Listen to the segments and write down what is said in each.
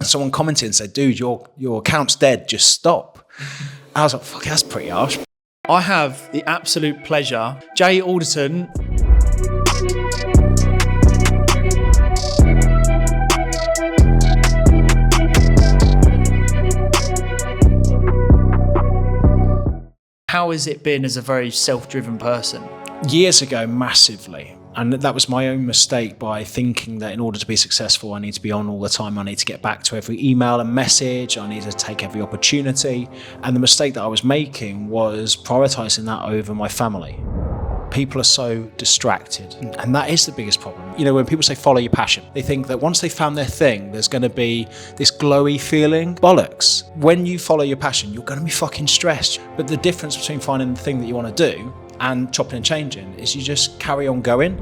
someone commented and said, dude, your account's dead, just stop. I was like, fuck, that's pretty harsh. I have the absolute pleasure, Jay Alderton. How has it been as a very self-driven person? Years ago, massively. And that was my own mistake by thinking that in order to be successful, I need to be on all the time. I need to get back to every email and message. I need to take every opportunity. And the mistake that I was making was prioritizing that over my family. People are so distracted. And that is the biggest problem. You know, when people say follow your passion, they think that once they found their thing, there's going to be this glowy feeling. Bollocks. When you follow your passion, you're going to be fucking stressed. But the difference between finding the thing that you want to do and chopping and changing is you just carry on going.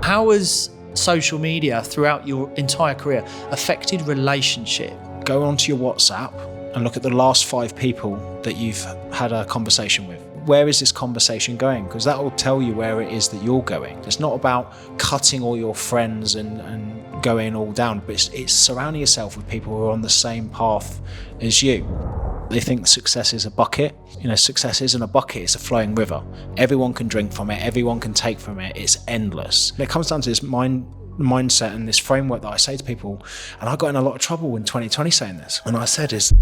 How has social media throughout your entire career affected relationship? Go onto your WhatsApp and look at the last 5 people that you've had a conversation with. Where is this conversation going? Because that will tell you where it is that you're going. It's not about cutting all your friends and going all down, but it's surrounding yourself with people who are on the same path as you. They think success is a bucket. You know, success isn't a bucket, it's a flowing river. Everyone can drink from it, everyone can take from it, it's endless. And it comes down to this mindset and this framework that I say to people, and I got in a lot of trouble in 2020 saying this. And I said is,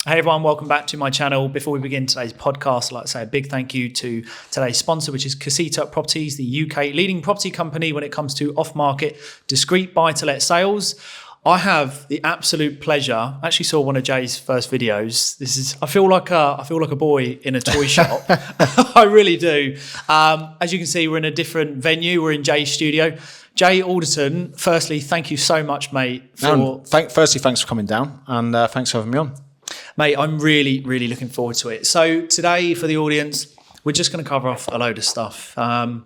hey everyone, welcome back to my channel. Before we begin today's podcast, I'd like to say a big thank you to today's sponsor, which is Casita Properties, the UK leading property company when it comes to off-market, discreet buy-to-let sales. I have the absolute pleasure. I actually saw one of Jay's first videos. I feel like a boy in a toy shop. I really do. As you can see, we're in a different venue. We're in Jay's studio. Jay Alderton, firstly, thank you so much, mate. Firstly, thanks for coming down, and thanks for having me on. Mate, I'm really, really looking forward to it. So today, for the audience, we're just going to cover off a load of stuff. I'm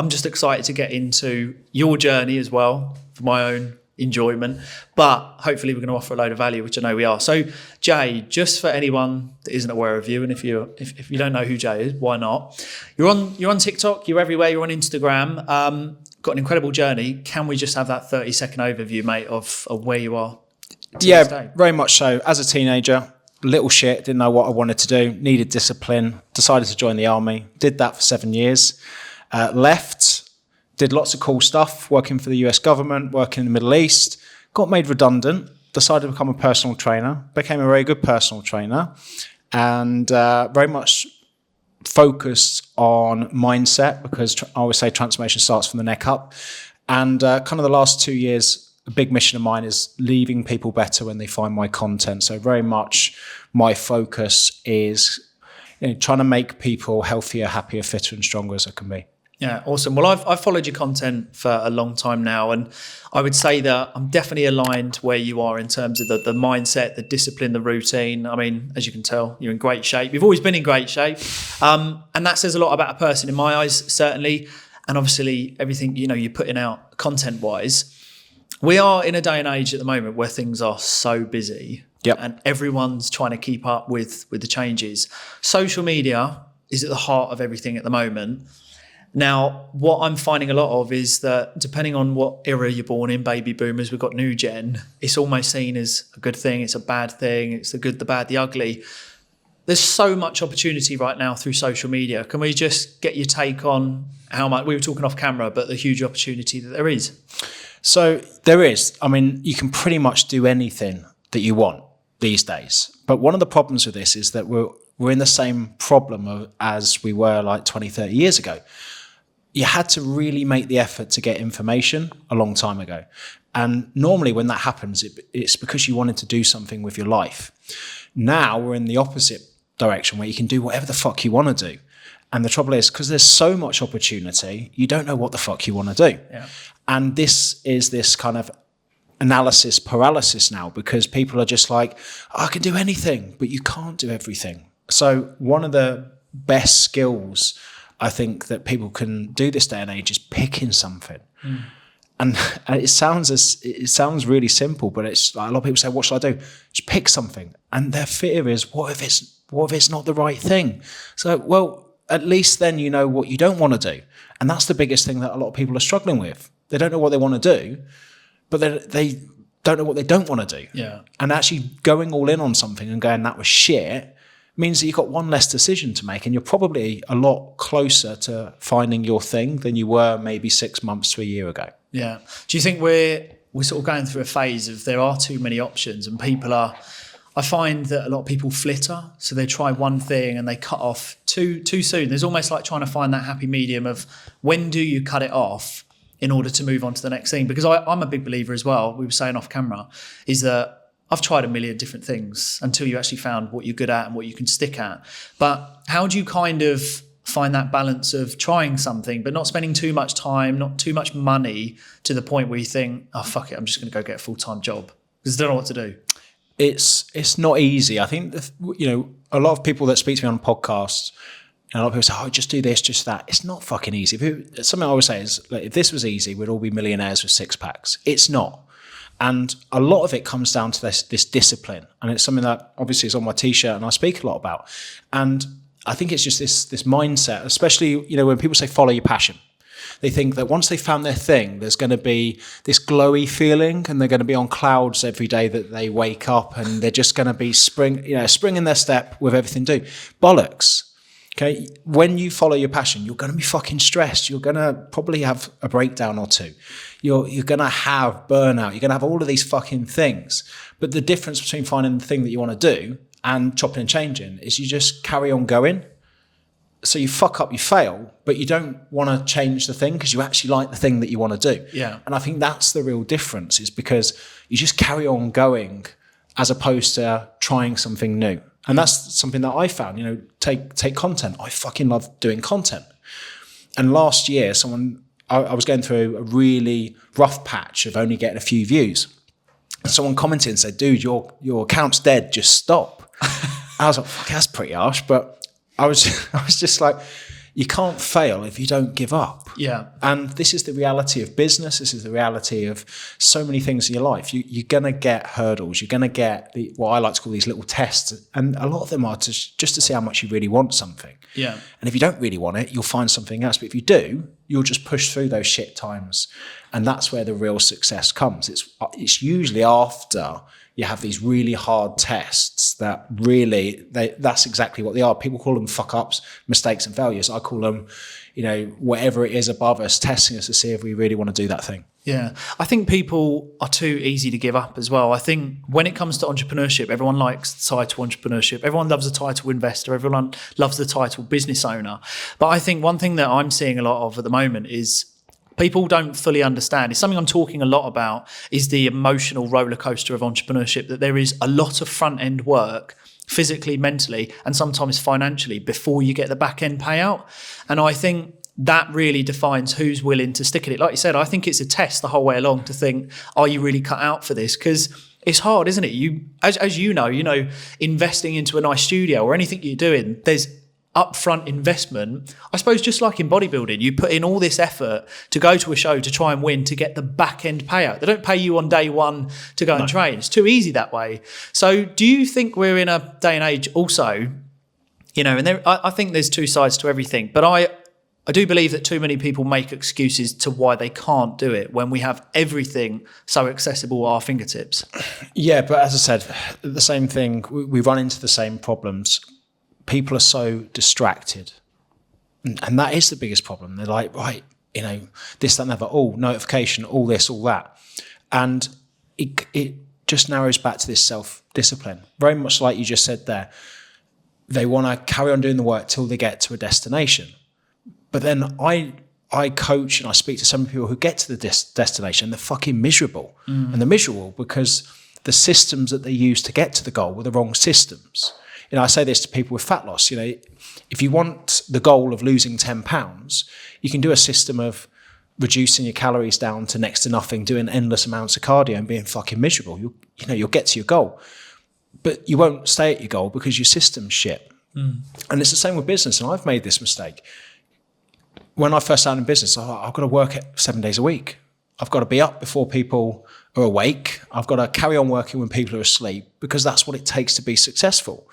just excited to get into your journey as well, for my own enjoyment, but hopefully we're going to offer a load of value, which I know we are. So Jay, just for anyone that isn't aware of you, and if you don't know who Jay is, why not? You're on TikTok, you're everywhere, you're on Instagram, got an incredible journey. Can we just have that 30-second overview, mate, of where you are? Yeah, very much so. As a teenager, little shit, didn't know what I wanted to do, needed discipline, decided to join the army, did that for 7 years, left, did lots of cool stuff, working for the US government, working in the Middle East, got made redundant, decided to become a personal trainer, became a very good personal trainer, and very much focused on mindset, because I always say transformation starts from the neck up. And kind of the last 2 years, a big mission of mine is leaving people better when they find my content. So very much my focus is trying to make people healthier, happier, fitter and stronger as I can be. Yeah, awesome. Well, I've followed your content for a long time now, and I would say that I'm definitely aligned where you are in terms of the mindset, the discipline, the routine. I mean, as you can tell, you're in great shape. You've always been in great shape. And that says a lot about a person in my eyes, certainly. And obviously, everything, you're putting out content-wise. We are in a day and age at the moment where things are so busy. Yep. And everyone's trying to keep up with the changes. Social media is at the heart of everything at the moment. Now, what I'm finding a lot of is that depending on what era you're born in, baby boomers, we've got new gen, it's almost seen as a good thing, it's a bad thing, it's the good, the bad, the ugly. There's so much opportunity right now through social media. Can we just get your take on how much, we were talking off camera, but the huge opportunity that there is? So there is. I mean, you can pretty much do anything that you want these days. But one of the problems with this is that we're in the same problem as we were like 20, 30 years ago. You had to really make the effort to get information a long time ago. And normally when that happens, it's because you wanted to do something with your life. Now we're in the opposite direction where you can do whatever the fuck you want to do. And the trouble is, because there's so much opportunity, you don't know what the fuck you want to do. Yeah. And this is this kind of analysis paralysis now, because people are just like, I can do anything, but you can't do everything. So one of the best skills I think that people can do this day and age is picking something. And it sounds really simple, but it's like a lot of people say, what should I do? Just pick something. And their fear is, what if it's not the right thing? So, well, at least then you know what you don't want to do. And that's the biggest thing that a lot of people are struggling with. They don't know what they want to do, but they don't know what they don't want to do. Yeah. And actually going all in on something and going, that was shit, means that you've got one less decision to make, and you're probably a lot closer to finding your thing than you were maybe 6 months to a year ago. Yeah. Do you think we're sort of going through a phase of there are too many options, and I find that a lot of people flitter, so they try one thing and they cut off too soon. There's almost like trying to find that happy medium of when do you cut it off in order to move on to the next thing? Because I'm a big believer as well, we were saying off camera, is that I've tried a million different things until you actually found what you're good at and what you can stick at. But how do you kind of find that balance of trying something but not spending too much time, not too much money, to the point where you think, oh, fuck it, I'm just going to go get a full-time job because I don't know what to do? It's not easy. I think, a lot of people that speak to me on podcasts, and a lot of people say, oh, just do this, just that. It's not fucking easy. Something I always say is, like, if this was easy, we'd all be millionaires with six packs. It's not. And a lot of it comes down to this discipline. And it's something that obviously is on my T-shirt and I speak a lot about. And I think it's just this mindset, especially, when people say follow your passion. They think that once they found their thing, there's going to be this glowy feeling, and they're going to be on clouds every day that they wake up, and they're just going to be spring in their step with everything to do. Bollocks. Okay, when you follow your passion, you're going to be fucking stressed. You're going to probably have a breakdown or two. You're going to have burnout. You're going to have all of these fucking things. But the difference between finding the thing that you want to do and chopping and changing is you just carry on going. So you fuck up, you fail, but you don't want to change the thing because you actually like the thing that you want to do. Yeah. And I think that's the real difference, is because you just carry on going as opposed to trying something new. And that's something that I found, take content. I fucking love doing content. And last year, I was going through a really rough patch of only getting a few views. And someone commented and said, dude, your account's dead, just stop. I was like, fuck, that's pretty harsh, but I was just like, you can't fail if you don't give up. Yeah. And this is the reality of business. This is the reality of so many things in your life. You're going to get hurdles. You're going to get what I like to call these little tests. And a lot of them are just to see how much you really want something. Yeah. And if you don't really want it, you'll find something else. But if you do, you'll just push through those shit times. And that's where the real success comes. It's usually after you have these really hard tests that really, that's exactly what they are. People call them fuck-ups, mistakes and failures. I call them, whatever it is above us, testing us to see if we really want to do that thing. Yeah. I think people are too easy to give up as well. I think when it comes to entrepreneurship, everyone likes the title entrepreneurship. Everyone loves the title investor. Everyone loves the title business owner. But I think one thing that I'm seeing a lot of at the moment is people don't fully understand. It's something I'm talking a lot about, is the emotional roller coaster of entrepreneurship, that there is a lot of front end work, physically, mentally, and sometimes financially, before you get the back end payout. And I think that really defines who's willing to stick at it. Like you said, I think it's a test the whole way along to think, are you really cut out for this? Because it's hard, isn't it? As you know, investing into a nice studio or anything you're doing, there's upfront investment. I suppose just like in bodybuilding, you put in all this effort to go to a show to try and win, to get the back end payout. They don't pay you on day one to go and train. It's too easy that way. So do you think we're in a day and age also, and I think there's two sides to everything, but I do believe that too many people make excuses to why they can't do it when we have everything so accessible at our fingertips. Yeah, but as I said, the same thing, we run into the same problems. People are so distracted. And that is the biggest problem. They're like, right, this, that, and the other, notification, all this, all that. And it just narrows back to this self-discipline. Very much like you just said there. They want to carry on doing the work till they get to a destination. But then I coach and I speak to some people who get to the destination, they're fucking miserable. And they're miserable because the systems that they use to get to the goal were the wrong systems. I say this to people with fat loss. If you want the goal of losing 10 pounds, you can do a system of reducing your calories down to next to nothing, doing endless amounts of cardio and being fucking miserable. You'll get to your goal, but you won't stay at your goal because your system's shit. And it's the same with business. And I've made this mistake. When I first started in business, I've got to work 7 days a week. I've got to be up before people are awake. I've got to carry on working when people are asleep because that's what it takes to be successful.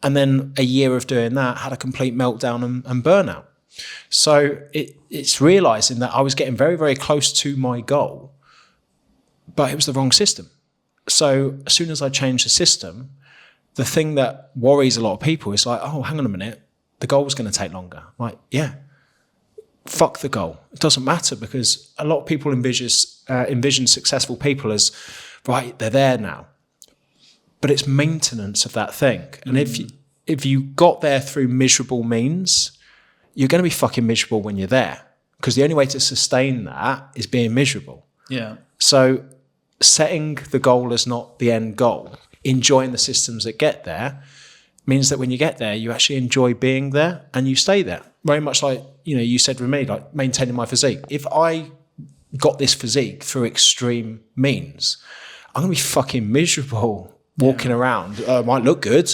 And then a year of doing that, had a complete meltdown and burnout. So it's realizing that I was getting very, very close to my goal, but it was the wrong system. So as soon as I change the system, the thing that worries a lot of people is like, oh, hang on a minute, the goal's going to take longer. Like, yeah, fuck the goal. It doesn't matter, because a lot of people envision successful people as, right, they're there now. But it's maintenance of that thing. And if you got there through miserable means, you're going to be fucking miserable when you're there, because the only way to sustain that is being miserable. Yeah. So setting the goal as not the end goal, enjoying the systems that get there, means that when you get there, you actually enjoy being there and you stay there. Very much like, you said with me, like maintaining my physique. If I got this physique through extreme means, I'm going to be fucking miserable walking around. It might look good,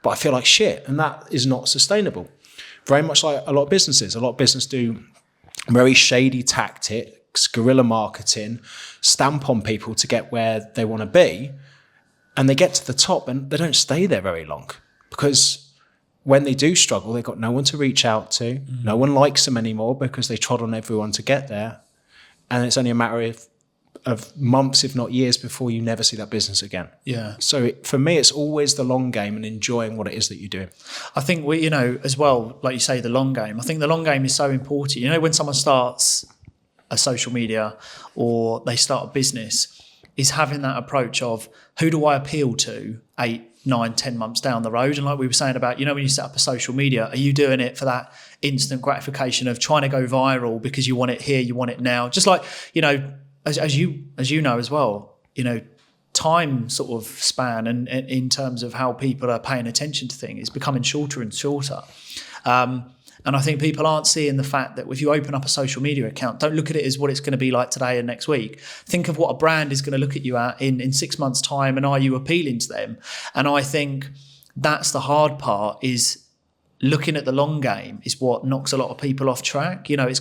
but I feel like shit. And that is not sustainable. Very much like a lot of businesses. A lot of business do very shady tactics, guerrilla marketing, stamp on people to get where they want to be. And they get to the top and they don't stay there very long, because when they do struggle, they've got no one to reach out to. No one likes them anymore because they trod on everyone to get there. And it's only a matter of months, if not years, before you never see that business again. Yeah. So for me, it's always the long game and enjoying what it is that you're doing. I think as well, like you say, the long game. I think the long game is so important. When someone starts a social media or they start a business, is having that approach of, who do I appeal to 8, 9, 10 months down the road? And like we were saying about, when you set up a social media, are you doing it for that instant gratification of trying to go viral because you want it here, you want it now? Just like, as you know as well, time sort of span and in terms of how people are paying attention to things is becoming shorter and shorter. And I think people aren't seeing the fact that if you open up a social media account, don't look at it as what it's going to be like today and next week. Think of what a brand is going to look at you at in 6 months' time, and are you appealing to them? And I think that's the hard part, is looking at the long game is what knocks a lot of people off track. There's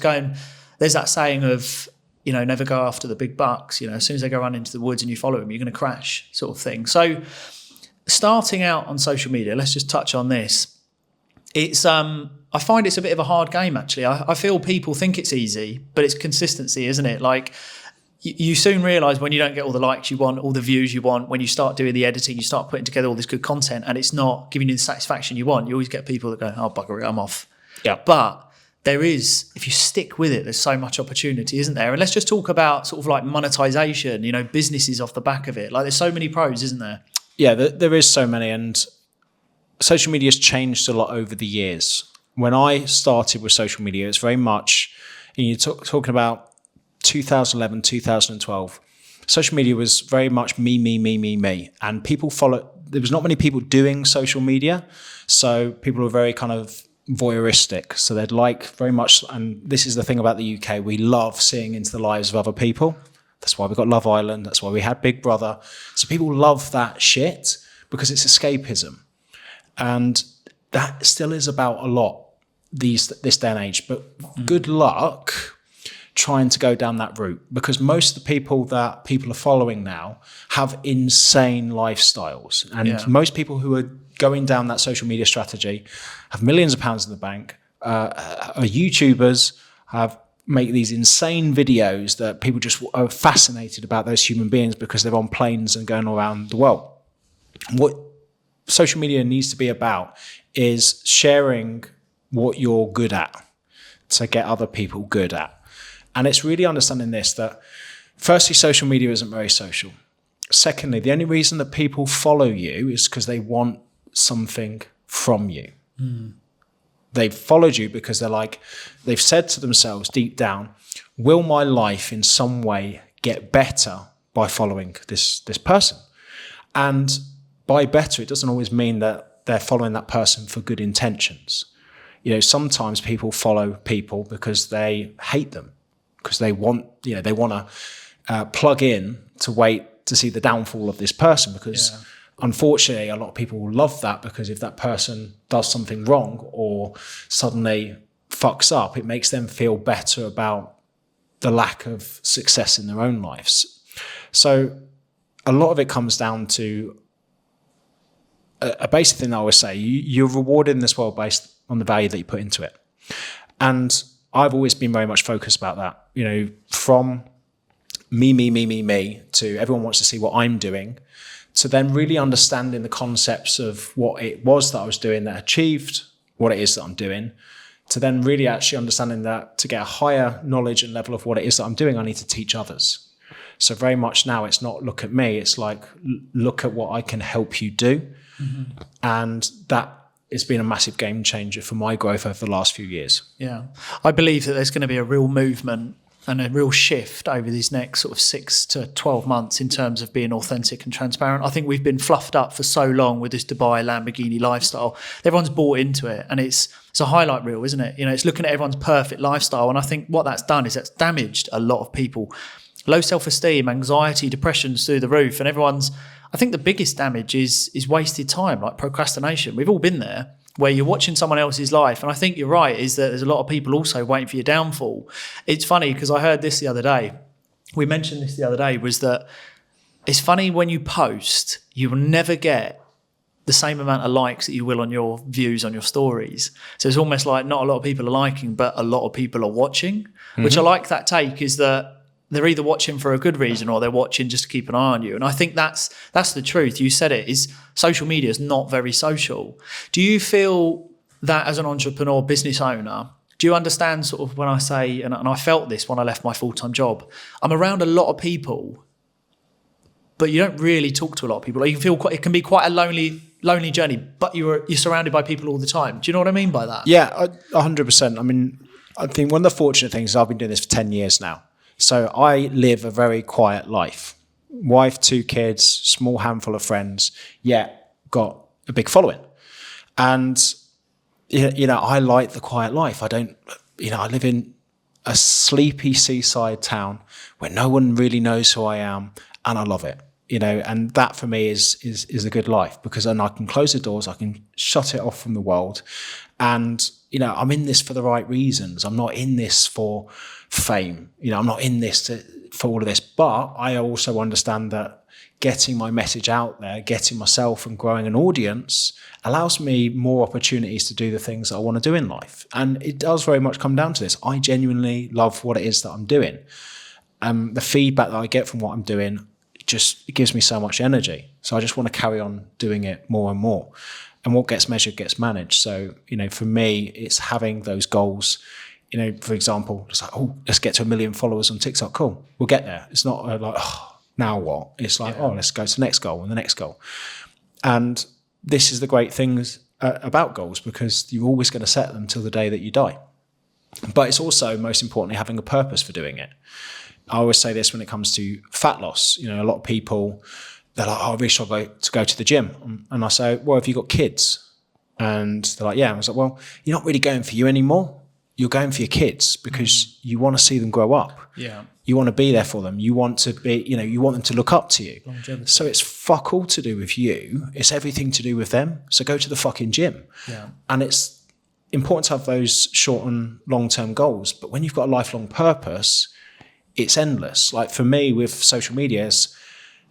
that saying of, never go after the big bucks. As soon as they go run into the woods and you follow them, you're going to crash, sort of thing. So starting out on social media, let's just touch on this. It's I find it's a bit of a hard game, actually. I feel people think it's easy, but it's consistency, isn't it? Like, you soon realise when you don't get all the likes you want, all the views you want, when you start doing the editing, you start putting together all this good content and it's not giving you the satisfaction you want. You always get people that go, oh, bugger it, I'm off. Yeah. But there is, if you stick with it, there's so much opportunity, isn't there? And let's just talk about sort of like monetization, businesses off the back of it. Like, there's so many pros, isn't there? Yeah, there is so many. And social media has changed a lot over the years. When I started with social media, it's very much, you're talking about 2011, 2012, social media was very much me. And people there was not many people doing social media. So people were very kind of voyeuristic. So they'd like very much, and this is the thing about the UK, we love seeing into the lives of other people. That's why we got Love Island. That's why we had Big Brother. So people love that shit because it's escapism. And that still is about a lot this day and age. But good luck trying to go down that route, because most of the people that people are following now have insane lifestyles. And most people who are going down that social media strategy have millions of pounds in the bank, are YouTubers, make these insane videos that people just are fascinated about those human beings because they're on planes and going around the world. What social media needs to be about is sharing what you're good at to get other people good at. And it's really understanding this, that firstly, social media isn't very social. Secondly, the only reason that people follow you is because they want something from you. They've followed you because they've said to themselves deep down, will my life in some way get better by following this person? And by better, it doesn't always mean that they're following that person for good intentions. Sometimes people follow people because they hate them, because they want to plug in to wait to see the downfall of this person, because unfortunately a lot of people will love that, because if that person does something wrong or suddenly fucks up, it makes them feel better about the lack of success in their own lives. So a lot of it comes down to a basic thing I always say, you're rewarded in this world based on the value that you put into it. And I've always been very much focused about that. From me to everyone wants to see what I'm doing, to then really understanding the concepts of what it was that I was doing that achieved what it is that I'm doing, to then really actually understanding that to get a higher knowledge and level of what it is that I'm doing, I need to teach others. So very much now it's not look at me, it's like look at what I can help you do. And that has been a massive game changer for my growth over the last few years. Yeah. I believe that there's going to be a real movement and a real shift over these next sort of 6 to 12 months in terms of being authentic and transparent. I think we've been fluffed up for so long with this Dubai Lamborghini lifestyle. Everyone's bought into it, and it's a highlight reel, isn't it? You know, it's looking at everyone's perfect lifestyle, and I think what that's done is that's damaged a lot of people. Low self-esteem, anxiety, depression's through the roof, and I think the biggest damage is wasted time, like procrastination. We've all been there, where you're watching someone else's life. And I think you're right, is that there's a lot of people also waiting for your downfall. It's funny because I heard this the other day. We mentioned this the other day, was that it's funny when you post, you will never get the same amount of likes that you will on your views on your stories. So it's almost like not a lot of people are liking, but a lot of people are watching, which I like that take, is that they're either watching for a good reason or they're watching just to keep an eye on you. And I think that's the truth. You said it, is social media is not very social. Do you feel that as an entrepreneur, business owner, do you understand sort of when I say, and I felt this when I left my full-time job, I'm around a lot of people, but you don't really talk to a lot of people. Like, you can feel it can be quite a lonely journey, but you're surrounded by people all the time. Do you know what I mean by that? Yeah, 100%. I mean, I think one of the fortunate things is I've been doing this for 10 years now. So I live a very quiet life. Wife, 2 kids, small handful of friends, yet got a big following. And, you know, I like the quiet life. I live in a sleepy seaside town where no one really knows who I am, and I love it. You know, and that for me is a good life, because then I can close the doors, I can shut it off from the world. And, you know, I'm in this for the right reasons. I'm not in this for fame. You know, I'm not in this for all of this. But I also understand that getting my message out there, getting myself and growing an audience allows me more opportunities to do the things that I want to do in life. And it does very much come down to this. I genuinely love what it is that I'm doing. The feedback that I get from what I'm doing it gives me so much energy. So I just want to carry on doing it more and more. And what gets measured gets managed. So, you know, for me, it's having those goals. You know, for example, it's like, oh, let's get to 1 million followers on TikTok. Cool, we'll get there. It's not like, oh, now what? It's like, oh, let's go to the next goal and the next goal. And this is the great things about goals, because you're always going to set them till the day that you die. But it's also, most importantly, having a purpose for doing it. I always say this when it comes to fat loss. You know, a lot of people, they're like, oh, I wish I'd go to the gym. And I say, well, have you got kids? And they're like, yeah. And I was like, well, you're not really going for you anymore. You're going for your kids, because you want to see them grow up. Yeah. You want to be there for them. You want to be, you know, you want them to look up to you. Longevity. So it's fuck all to do with you. It's everything to do with them. So go to the fucking gym. Yeah. And it's important to have those short and long-term goals. But when you've got a lifelong purpose, it's endless. Like for me with social media, it's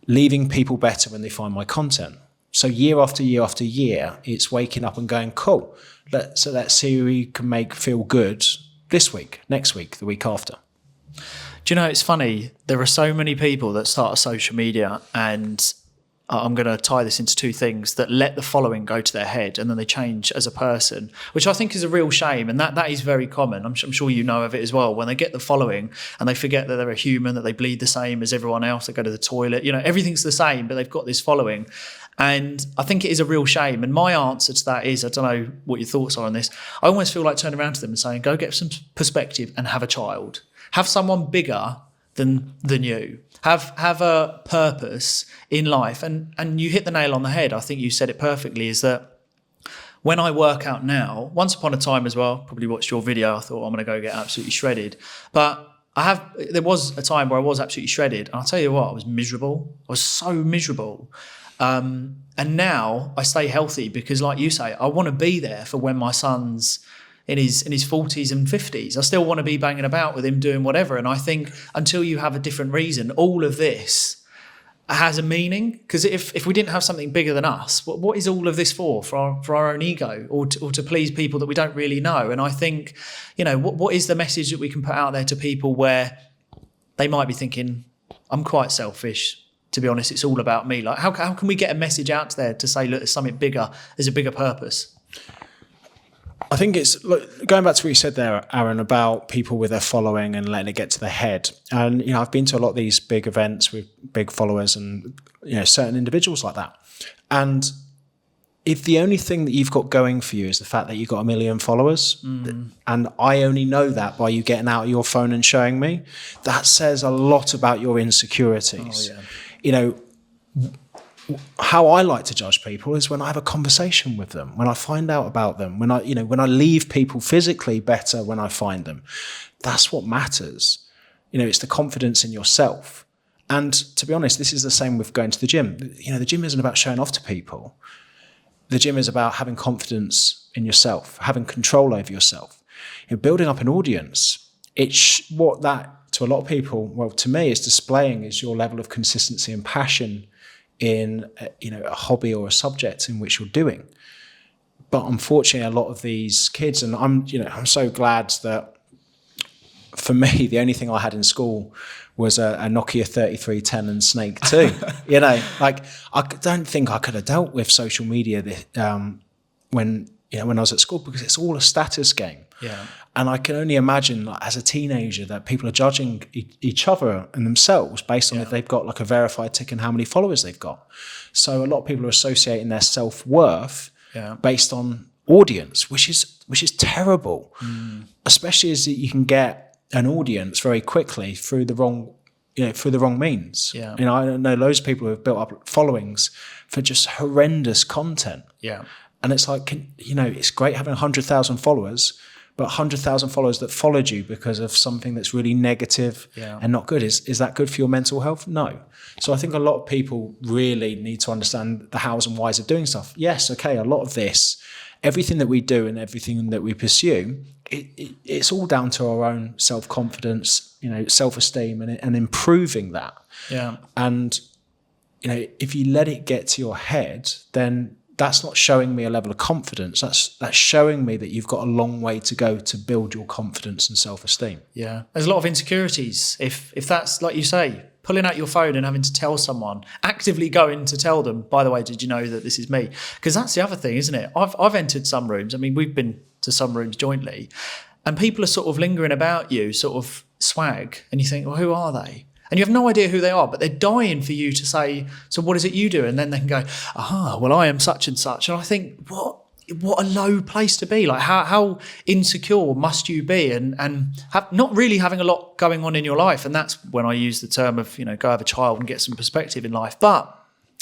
leaving people better when they find my content. So year after year after year, it's waking up and going, cool, let's see who we can make feel good this week, next week, the week after. Do you know, it's funny, there are so many people that start a social media, and I'm going to tie this into 2 things, that let the following go to their head and then they change as a person, which I think is a real shame. And that is very common. I'm sure you know of it as well. When they get the following and they forget that they're a human, that they bleed the same as everyone else, they go to the toilet, you know, everything's the same, but they've got this following. And I think it is a real shame. And my answer to that is, I don't know what your thoughts are on this, I almost feel like turning around to them and saying, go get some perspective and have a child. Have someone bigger than you. Have a purpose in life. And you hit the nail on the head. I think you said it perfectly, is that when I work out now, once upon a time as well, probably watched your video, I thought, I'm going to go get absolutely shredded. But there was a time where I was absolutely shredded. And I'll tell you what, I was miserable. I was so miserable. And now I stay healthy because, like you say, I want to be there for when my son's in his 40s and 50s. I still want to be banging about with him doing whatever. And I think until you have a different reason, all of this has a meaning. Because if we didn't have something bigger than us, what is all of this for our own ego, or to please people that we don't really know? And I think, you know, what is the message that we can put out there to people where they might be thinking, I'm quite selfish, to be honest. It's all about me. Like, how can we get a message out there to say, look, there's something bigger, there's a bigger purpose? I think it's, look, going back to what you said there, Aaron, about people with their following and letting it get to their head. And, I've been to a lot of these big events with big followers and, certain individuals like that. And if the only thing that you've got going for you is the fact that you've got 1 million followers, and I only know that by you getting out of your phone and showing me, that says a lot about your insecurities. Oh, yeah. How I like to judge people is when I have a conversation with them, when I find out about them, when I leave people physically better when I find them. That's what matters. It's the confidence in yourself. And to be honest, this is the same with going to the gym. The gym isn't about showing off to people. The gym is about having confidence in yourself, having control over yourself. Building up an audience, what that to a lot of people, well, to me, is displaying is your level of consistency and passion in a hobby or a subject in which you're doing. But unfortunately, a lot of these kids, and I'm so glad that for me, the only thing I had in school was a Nokia 3310 and Snake 2. I don't think I could have dealt with social media when I was at school, because it's all a status game. Yeah. And I can only imagine, as a teenager, that people are judging each other and themselves based on if they've got a verified tick and how many followers they've got. So a lot of people are associating their self-worth based on audience, which is terrible, especially as you can get an audience very quickly through the wrong means. Yeah. I know loads of people who have built up followings for just horrendous content. Yeah. And it's like, it's great having 100,000 followers, but 100,000 followers that followed you because of something that's really negative and not good. Is that good for your mental health? No. So I think a lot of people really need to understand the hows and whys of doing stuff. Yes, okay, a lot of this, everything that we do and everything that we pursue, it's all down to our own self-confidence, self-esteem and improving that. Yeah. And, if you let it get to your head, then that's not showing me a level of confidence. That's showing me that you've got a long way to go to build your confidence and self-esteem. Yeah. There's a lot of insecurities. If that's, like you say, pulling out your phone and having to tell someone, actively going to tell them, by the way, did you know that this is me? Because that's the other thing, isn't it? I've entered some rooms. I mean, we've been to some rooms jointly, and people are sort of lingering about you, sort of swag, and you think, well, who are they? And you have no idea who they are, but they're dying for you to say, so what is it you do? And then they can go, well, I am such and such. And I think, what a low place to be. Like, how insecure must you be and have not really having a lot going on in your life? And that's when I use the term of, go have a child and get some perspective in life. But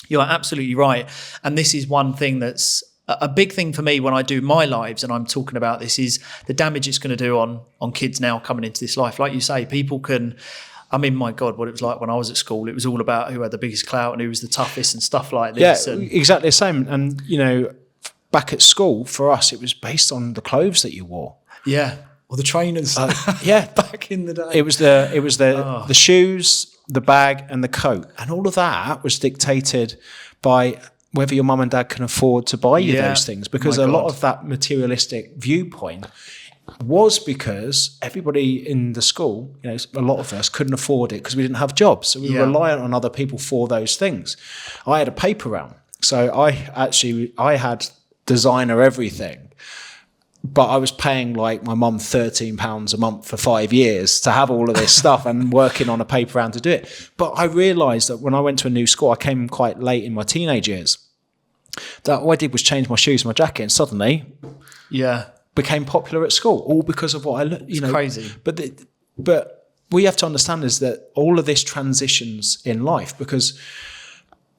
you're absolutely right. And this is one thing that's a big thing for me when I do my lives, and I'm talking about this, is the damage it's going to do on kids now coming into this life. Like you say, people can... I mean, my God, what it was like when I was at school. It was all about who had the biggest clout and who was the toughest and stuff like this. Yeah, exactly the same. And, back at school, for us, it was based on the clothes that you wore. Yeah, or the trainers. Back in the day. It was the shoes, the bag and the coat. And all of that was dictated by whether your mum and dad can afford to buy you those things. Because a lot of that materialistic viewpoint was because everybody in the school, a lot of us couldn't afford it because we didn't have jobs. So we were reliant on other people for those things. I had a paper round. So I had designer everything, but I was paying like my mum £13 a month for 5 years to have all of this stuff and working on a paper round to do it. But I realised that when I went to a new school, I came quite late in my teenage years, that all I did was change my shoes and my jacket, and suddenly became popular at school, all because of what I looked. It's crazy. But what you have to understand is that all of this transitions in life, because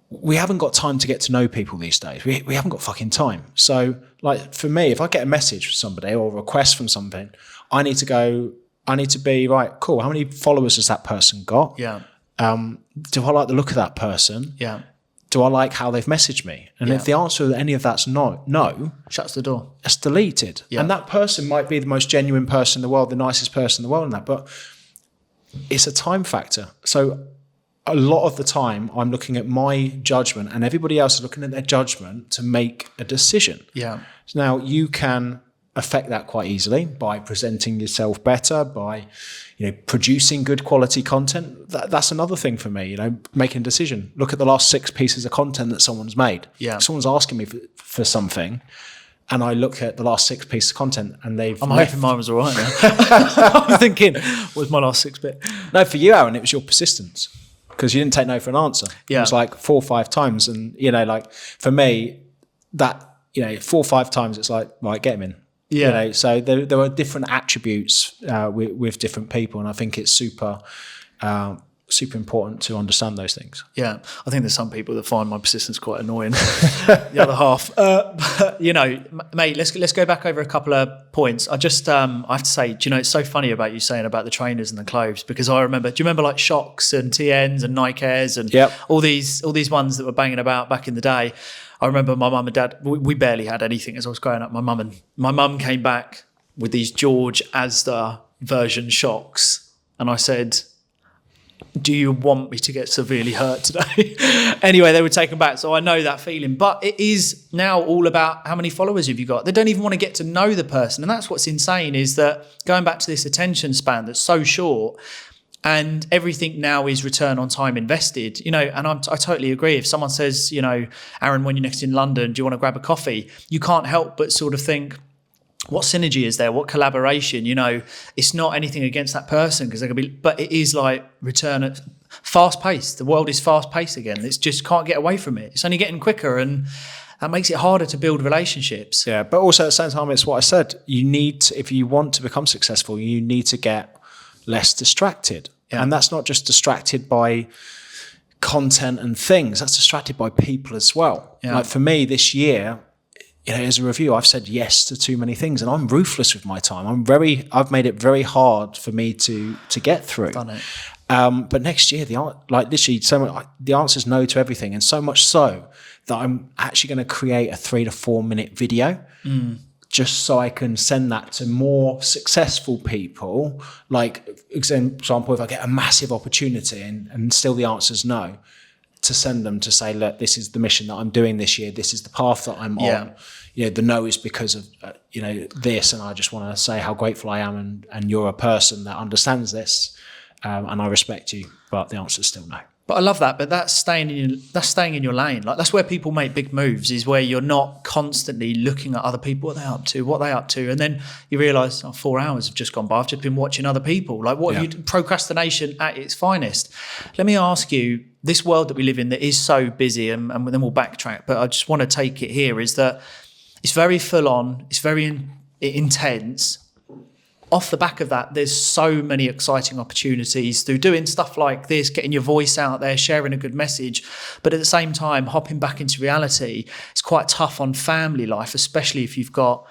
we haven't got time to get to know people these days. We haven't got fucking time. So, like, for me, if I get a message from somebody or a request from something, I need to be, right, cool, how many followers has that person got? Yeah. Do I like the look of that person? Yeah. Do I like how they've messaged me? And if the answer to any of that's no, shuts the door. It's deleted. Yeah. And that person might be the most genuine person in the world, the nicest person in the world, and that, but it's a time factor. So a lot of the time I'm looking at my judgment and everybody else is looking at their judgment to make a decision. Yeah. So now you can affect that quite easily by presenting yourself better, by producing good quality content. That's another thing for me, making a decision. Look at the last 6 pieces of content that someone's made. Yeah. Someone's asking me for something, and I look at the last 6 pieces of content and I'm hoping mine was all right now. I'm thinking, what was my last 6 bit? No, for you, Aaron, it was your persistence, because you didn't take no for an answer. Yeah. It was like 4 or 5 times. And, for me, that, 4 or 5 times, it's like, right, get him in. Yeah. So there are different attributes with different people. And I think it's super important to understand those things. Yeah. I think there's some people that find my persistence quite annoying. The other half. But, mate, let's go back over a couple of points. I just, I have to say, it's so funny about you saying about the trainers and the clothes, because I remember, do you remember like Shocks and TNs and Nike Airs and all these ones that were banging about back in the day? I remember my mum and dad, we barely had anything as I was growing up. My mum came back with these George Asda version Shocks. And I said, do you want me to get severely hurt today? Anyway, they were taken back. So I know that feeling. But it is now all about how many followers have you got. They don't even want to get to know the person. And that's what's insane, is that going back to this attention span that's so short, and everything now is return on time invested, and I totally agree. If someone says, Aaron, when you're next in London, do you want to grab a coffee? You can't help but sort of think, what synergy is there? What collaboration? It's not anything against that person, because but it is like return at fast pace. The world is fast paced again. It's just can't get away from it. It's only getting quicker, and that makes it harder to build relationships. Yeah. But also at the same time, it's what I said. You need to, if you want to become successful, you need to get less distracted. Yeah. And that's not just distracted by content and things, that's distracted by people as well. Yeah. Like for me this year, as a review, I've said yes to too many things, and I'm ruthless with my time. I've made it very hard for me to get through. Done it. But next year, the answer is no to everything, and so much so that I'm actually going to create a 3 to 4 minute video. Just so I can send that to more successful people. Like, example, if I get a massive opportunity and still the answer is no, to send them to say, look, this is the mission that I'm doing this year. This is the path that I'm on. The no is because of, this. And I just want to say how grateful I am. And you're a person that understands this. And I respect you. But the answer is still no. But I love that. But that's staying in your lane. Like, that's where people make big moves, is where you're not constantly looking at other people, what they're up to. And then you realise, 4 hours have just gone by. I've just been watching other people. Like, procrastination at its finest. Let me ask you, this world that we live in that is so busy, and then we'll backtrack, but I just want to take it here, is that it's very full on, it's very intense. Off the back of that, there's so many exciting opportunities through doing stuff like this, getting your voice out there, sharing a good message. But at the same time, hopping back into reality, it's quite tough on family life, especially if you've got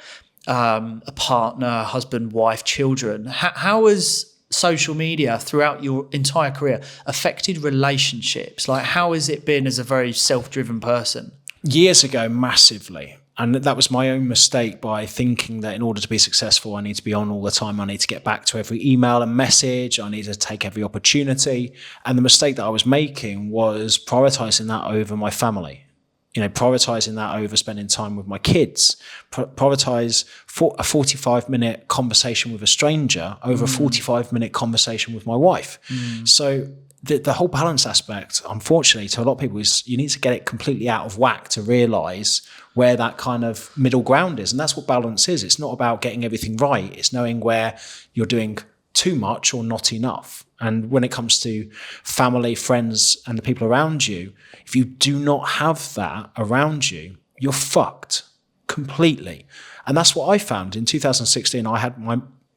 a partner, husband, wife, children. How has social media throughout your entire career affected relationships? Like, how has it been as a very self-driven person? Years ago, massively. And that was my own mistake, by thinking that in order to be successful, I need to be on all the time. I need to get back to every email and message. I need to take every opportunity. And the mistake that I was making was prioritizing that over my family. Prioritizing that over spending time with my kids. Prioritize a 45-minute conversation with a stranger over a 45-minute conversation with my wife. So the whole balance aspect, unfortunately, to a lot of people, is you need to get it completely out of whack to realize where that kind of middle ground is. And that's what balance is. It's not about getting everything right. It's knowing where you're doing too much or not enough. And when it comes to family, friends, and the people around you, if you do not have that around you, you're fucked completely. And that's what I found. In 2016, I had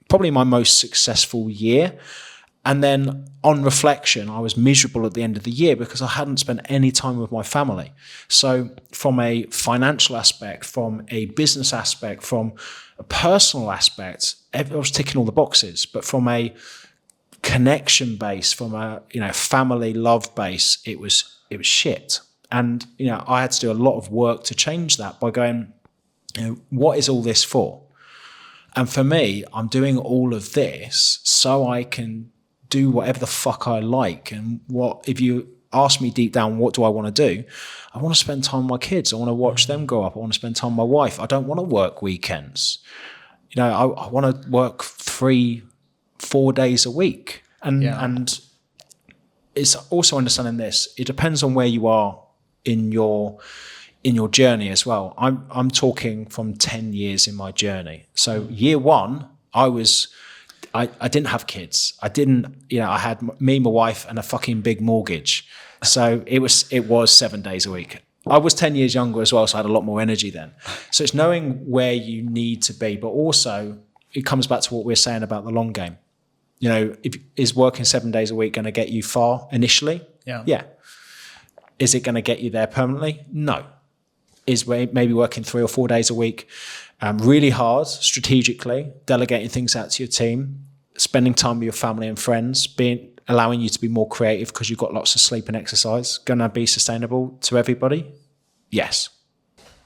probably my most successful year. And then on reflection, I was miserable at the end of the year because I hadn't spent any time with my family. So from a financial aspect, from a business aspect, from a personal aspect, I was ticking all the boxes. But from a connection base, from a family love base, it was shit. And I had to do a lot of work to change that by going, what is all this for? And for me, I'm doing all of this so I can do whatever the fuck I like. And if you ask me deep down, what do I want to do? I want to spend time with my kids. I want to watch them grow up. I want to spend time with my wife. I don't want to work weekends. I want to work 3-4 days a week. And it's also understanding this. It depends on where you are in your journey as well. I'm talking from 10 years in my journey. So year one, I didn't have kids. I had me, my wife, and a fucking big mortgage. So it was 7 days a week. I was 10 years younger as well, so I had a lot more energy then. So it's knowing where you need to be, but also it comes back to what we're saying about the long game. Is working 7 days a week going to get you far initially? Yeah. Is it going to get you there permanently? No. Is maybe working 3 or 4 days a week really hard strategically, delegating things out to your team, spending time with your family and friends, allowing you to be more creative because you've got lots of sleep and exercise, going to be sustainable to everybody? Yes.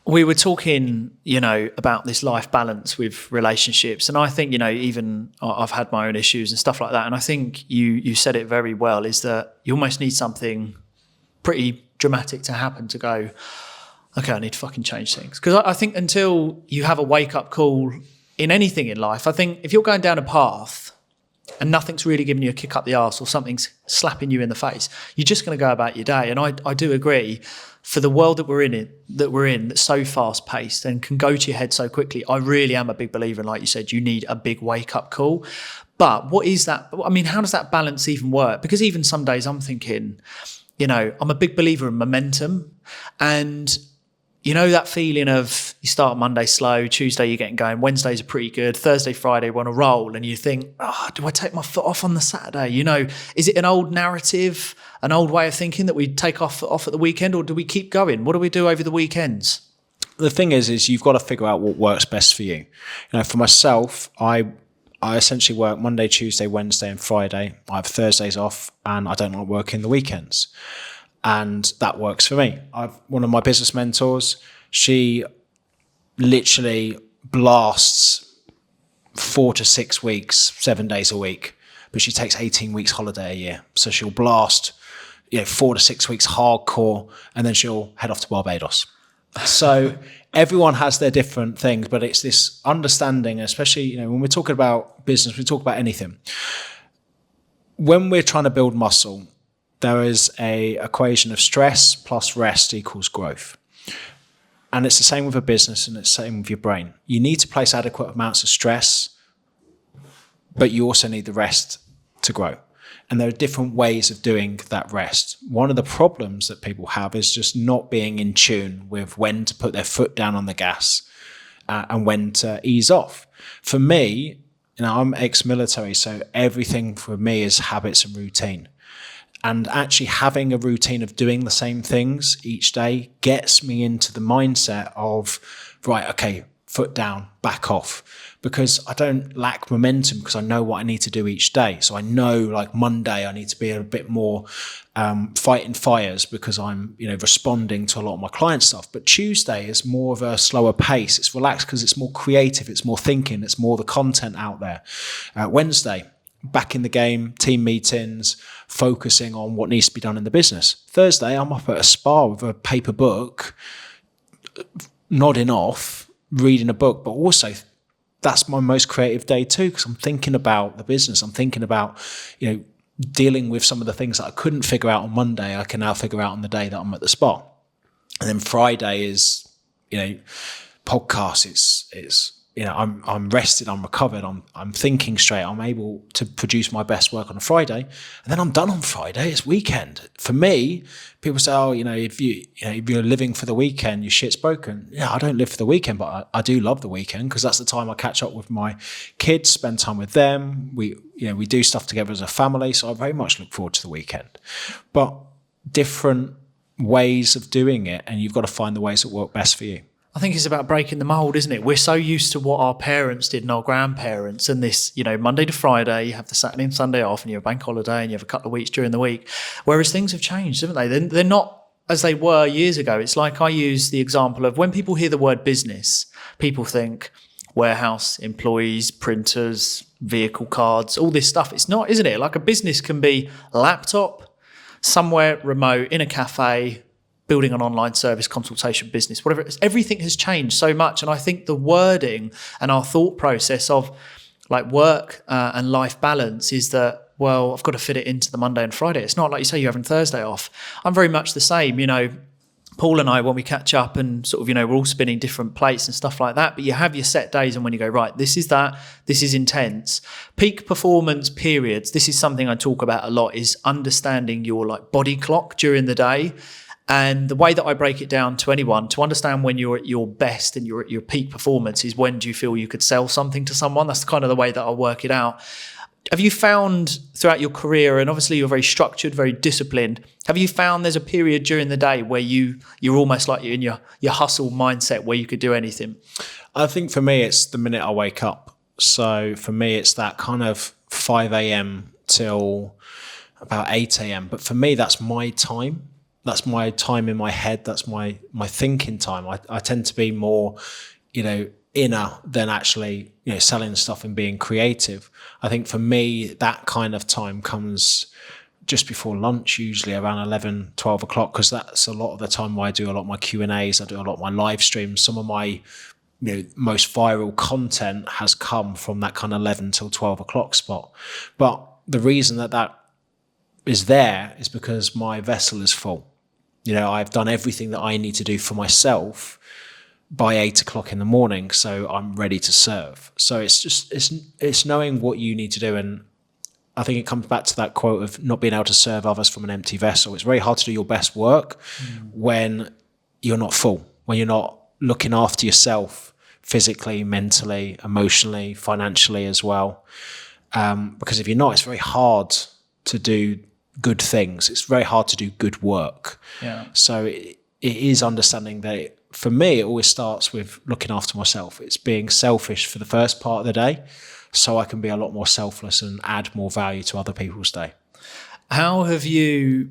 We were talking, about this life balance with relationships. And I think, even I've had my own issues and stuff like that. And I think you said it very well, is that you almost need something pretty dramatic to happen to go, okay, I need to fucking change things. Because I think until you have a wake-up call in anything in life, I think if you're going down a path and nothing's really giving you a kick up the arse or something's slapping you in the face, you're just going to go about your day. And I do agree, for the world that we're in, that's so fast-paced and can go to your head so quickly, I really am a big believer in, like you said, you need a big wake-up call. But what is that? I mean, how does that balance even work? Because even some days I'm thinking, I'm a big believer in momentum. And that feeling of you start Monday slow, Tuesday you're getting going, Wednesdays are pretty good, Thursday, Friday we're on a roll, and you think, do I take my foot off on the Saturday? Is it an old narrative, an old way of thinking that we take off at the weekend, or do we keep going? What do we do over the weekends? The thing is you've got to figure out what works best for you. For myself, I essentially work Monday, Tuesday, Wednesday and Friday. I have Thursdays off and I don't like working the weekends. And that works for me. One of my business mentors, she literally blasts 4 to 6 weeks, 7 days a week, but she takes 18 weeks holiday a year. So she'll blast 4 to 6 weeks hardcore, and then she'll head off to Barbados. So everyone has their different things, but it's this understanding, especially when we're talking about business, we talk about anything. When we're trying to build muscle, there is a equation of stress plus rest equals growth. And it's the same with a business, and it's the same with your brain. You need to place adequate amounts of stress, but you also need the rest to grow. And there are different ways of doing that rest. One of the problems that people have is just not being in tune with when to put their foot down on the gas and when to ease off. For me, I'm ex-military, so everything for me is habits and routine. And actually having a routine of doing the same things each day gets me into the mindset of, right, okay, foot down, back off. Because I don't lack momentum because I know what I need to do each day. So I know, like Monday, I need to be a bit more fighting fires because I'm, responding to a lot of my client stuff. But Tuesday is more of a slower pace. It's relaxed because it's more creative. It's more thinking. It's more the content out there. Wednesday, back in the game, team meetings, focusing on what needs to be done in the business. Thursday, I'm up at a spa with a paper book, nodding off, reading a book, but also that's my most creative day too, because I'm thinking about the business. I'm thinking about, dealing with some of the things that I couldn't figure out on Monday, I can now figure out on the day that I'm at the spa. And then Friday is, podcast. It's I'm rested, I'm recovered, I'm thinking straight, I'm able to produce my best work on a Friday, and then I'm done on Friday. It's weekend. For me, people say, if you're living for the weekend, your shit's broken. Yeah, I don't live for the weekend, but I do love the weekend because that's the time I catch up with my kids, spend time with them. We do stuff together as a family, so I very much look forward to the weekend. But different ways of doing it, and you've got to find the ways that work best for you. I think it's about breaking the mold, isn't it? We're so used to what our parents did and our grandparents, and this, Monday to Friday, you have the Saturday and Sunday off, and you have a bank holiday, and you have a couple of weeks during the week. Whereas things have changed, haven't they? They're not as they were years ago. It's like I use the example of when people hear the word business, people think warehouse, employees, printers, vehicle cards, all this stuff. It's not, isn't it? Like a business can be a laptop, somewhere remote, in a cafe, building an online service, consultation business, whatever it is. Everything has changed so much. And I think the wording and our thought process of like work and life balance is that, well, I've got to fit it into the Monday and Friday. It's not like you say you're having Thursday off. I'm very much the same, Paul and I, when we catch up and sort of, we're all spinning different plates and stuff like that, but you have your set days and when you go, right, this is that, this is intense. Peak performance periods, this is something I talk about a lot, is understanding your like body clock during the day. And the way that I break it down to anyone, to understand when you're at your best and you're at your peak performance is when do you feel you could sell something to someone? That's kind of the way that I work it out. Have you found throughout your career, and obviously you're very structured, very disciplined, have you found there's a period during the day where you're almost like you're in your hustle mindset where you could do anything? I think for me, it's the minute I wake up. So for me, it's that kind of 5 a.m. till about 8 a.m. But for me, that's my time. That's my time in my head. That's my thinking time. I tend to be more, inner than actually, selling stuff and being creative. I think for me, that kind of time comes just before lunch, usually around 11, 12 o'clock, because that's a lot of the time where I do a lot of my Q&As, I do a lot of my live streams. Some of my most viral content has come from that kind of 11 till 12 o'clock spot. But the reason that is there is because my vessel is full. I've done everything that I need to do for myself by 8 o'clock in the morning, so I'm ready to serve. So it's knowing what you need to do. And I think it comes back to that quote of not being able to serve others from an empty vessel. It's very hard to do your best work when you're not full, when you're not looking after yourself physically, mentally, emotionally, financially as well. Because if you're not, it's very hard to do good things. It's very hard to do good work. Yeah. So it is understanding that for me, it always starts with looking after myself. It's being selfish for the first part of the day so I can be a lot more selfless and add more value to other people's day. How have you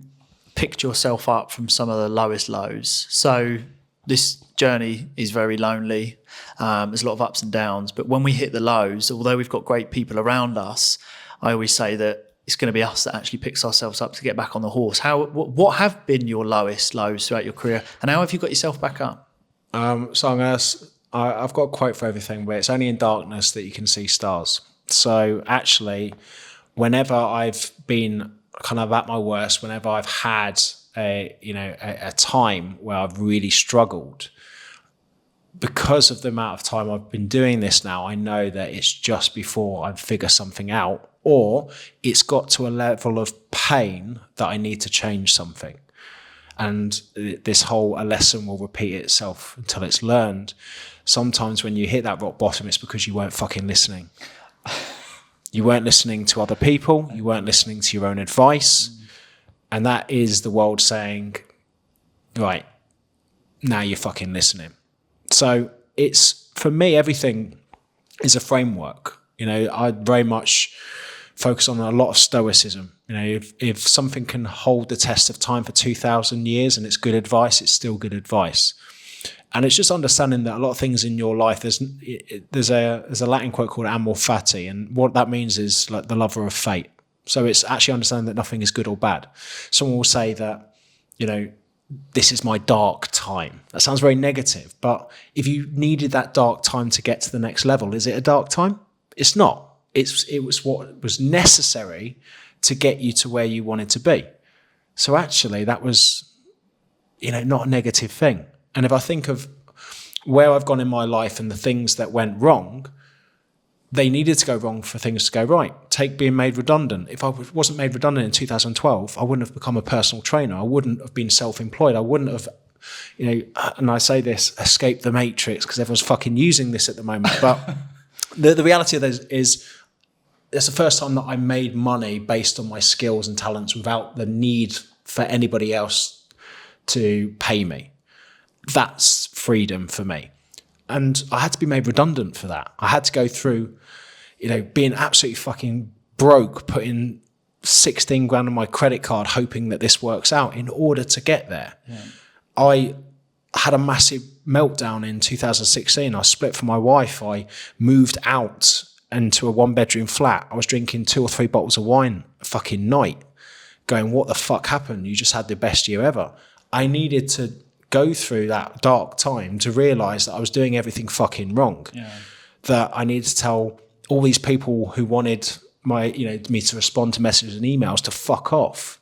picked yourself up from some of the lowest lows? So this journey is very lonely. There's a lot of ups and downs. But when we hit the lows, although we've got great people around us, I always say that it's going to be us that actually picks ourselves up to get back on the horse. What have been your lowest lows throughout your career, and how have you got yourself back up? So I've got a quote for everything, but it's only in darkness that you can see stars. So actually, whenever I've been kind of at my worst, whenever I've had a time where I've really struggled, because of the amount of time I've been doing this now, I know that it's just before I figure something out, or it's got to a level of pain that I need to change something. And this whole, a lesson will repeat itself until it's learned. Sometimes when you hit that rock bottom, it's because you weren't fucking listening. You weren't listening to other people. You weren't listening to your own advice. And that is the world saying, right, now you're fucking listening. So it's, for me, everything is a framework. I very much focus on a lot of stoicism. If something can hold the test of time for 2,000 years and it's good advice, it's still good advice. And it's just understanding that a lot of things in your life, there's a Latin quote called amor fati, and what that means is like the lover of fate. So it's actually understanding that nothing is good or bad. Someone will say that, this is my dark time. That sounds very negative, but if you needed that dark time to get to the next level, is it a dark time? It's not. It was what was necessary to get you to where you wanted to be. So actually that was, not a negative thing. And if I think of where I've gone in my life and the things that went wrong, they needed to go wrong for things to go right. Take being made redundant. If I wasn't made redundant in 2012, I wouldn't have become a personal trainer. I wouldn't have been self-employed. I wouldn't have, and I say this, escape the matrix, because everyone's fucking using this at the moment. But the reality of this is, it's the first time that I made money based on my skills and talents without the need for anybody else to pay me. That's freedom for me. And I had to be made redundant for that. I had to go through, being absolutely fucking broke, putting 16 grand on my credit card, hoping that this works out in order to get there. Yeah. I had a massive meltdown in 2016. I split from my wife. I moved out into a 1-bedroom flat. I was drinking 2 or 3 bottles of wine a fucking night, going, what the fuck happened? You just had the best year ever. I needed to go through that dark time to realize that I was doing everything fucking wrong. Yeah. That I needed to tell all these people who wanted me to respond to messages and emails to fuck off.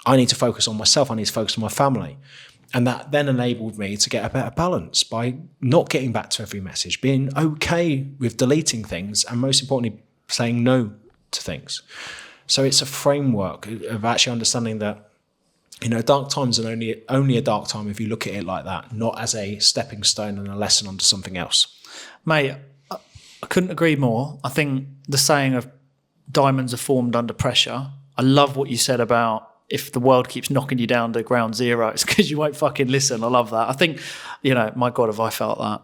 I need to focus on myself. I need to focus on my family. And that then enabled me to get a better balance by not getting back to every message, being okay with deleting things, and most importantly, saying no to things. So it's a framework of actually understanding that, dark times are only a dark time if you look at it like that, not as a stepping stone and a lesson onto something else. Mate, I couldn't agree more. I think the saying of diamonds are formed under pressure. I love what you said about if the world keeps knocking you down to ground zero, it's because you won't fucking listen. I love that. I think, my God, have I felt that.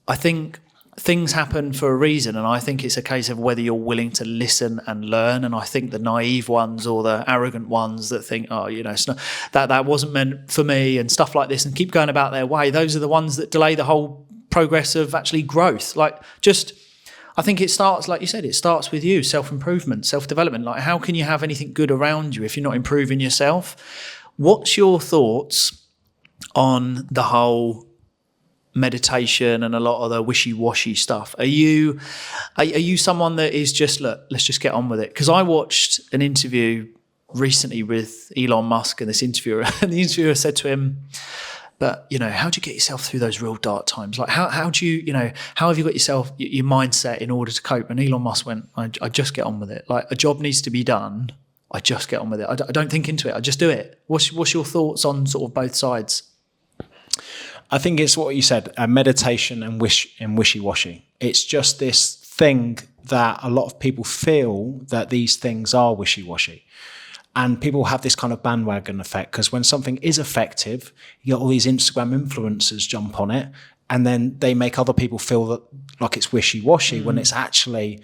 I think things happen for a reason, and I think it's a case of whether you're willing to listen and learn. And I think the naive ones or the arrogant ones that think, it's not, that wasn't meant for me and stuff like this and keep going about their way, those are the ones that delay the whole progress of actually growth. I think it starts, like you said, it starts with you, self-improvement, self-development. Like, how can you have anything good around you if you're not improving yourself? What's your thoughts on the whole meditation and a lot of the wishy-washy stuff? Are you someone that is just, look, let's just get on with it? Because I watched an interview recently with Elon Musk and this interviewer, and the interviewer said to him, but, how do you get yourself through those real dark times? Like, how do you, how have you got yourself, your mindset in order to cope? And Elon Musk went, I just get on with it. Like, a job needs to be done. I just get on with it. I don't think into it. I just do it. What's your thoughts on sort of both sides? I think it's what you said, meditation and wishy-washy. It's just this thing that a lot of people feel that these things are wishy-washy. And people have this kind of bandwagon effect because when something is effective, you get all these Instagram influencers jump on it, and then they make other people feel that like it's wishy-washy when it's actually,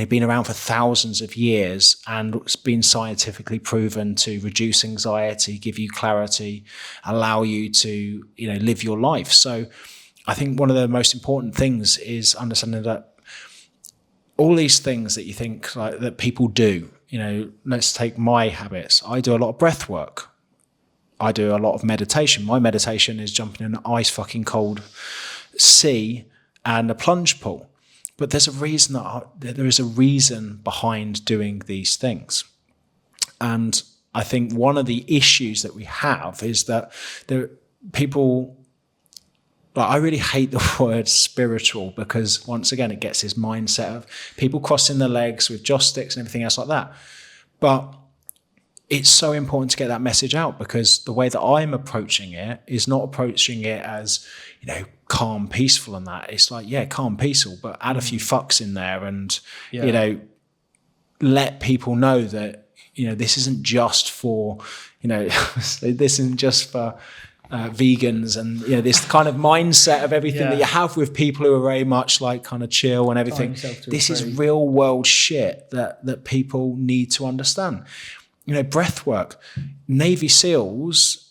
been around for thousands of years and it's been scientifically proven to reduce anxiety, give you clarity, allow you to, live your life. So I think one of the most important things is understanding that all these things that you think like that people do, let's take my habits. I do a lot of breath work. I do a lot of meditation. My meditation is jumping in an ice fucking cold sea and a plunge pool. But there's a reason there is a reason behind doing these things. And I think one of the issues that we have is that people, I really hate the word spiritual because once again, it gets this mindset of people crossing their legs with joss sticks and everything else like that. But it's so important to get that message out because the way that I'm approaching it is not approaching it as, calm, peaceful and that. It's like, yeah, calm, peaceful, but add a few fucks in there and, let people know that, this isn't just for, this isn't just for vegans and, this kind of mindset of everything that you have with people who are very much like kind of chill and everything. This is real world shit that people need to understand. Breath work, Navy SEALs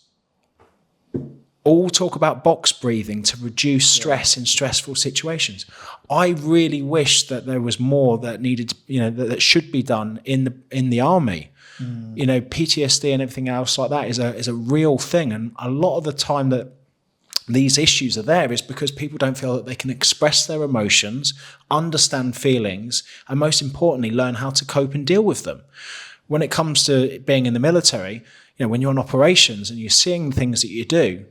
all talk about box breathing to reduce stress in stressful situations. I really wish that there was more that needed, that should be done in the army. PTSD and everything else like that is a real thing. And a lot of the time that these issues are there is because people don't feel that they can express their emotions, understand feelings, and most importantly, learn how to cope and deal with them. When it comes to being in the military, when you're on operations and you're seeing things that you do,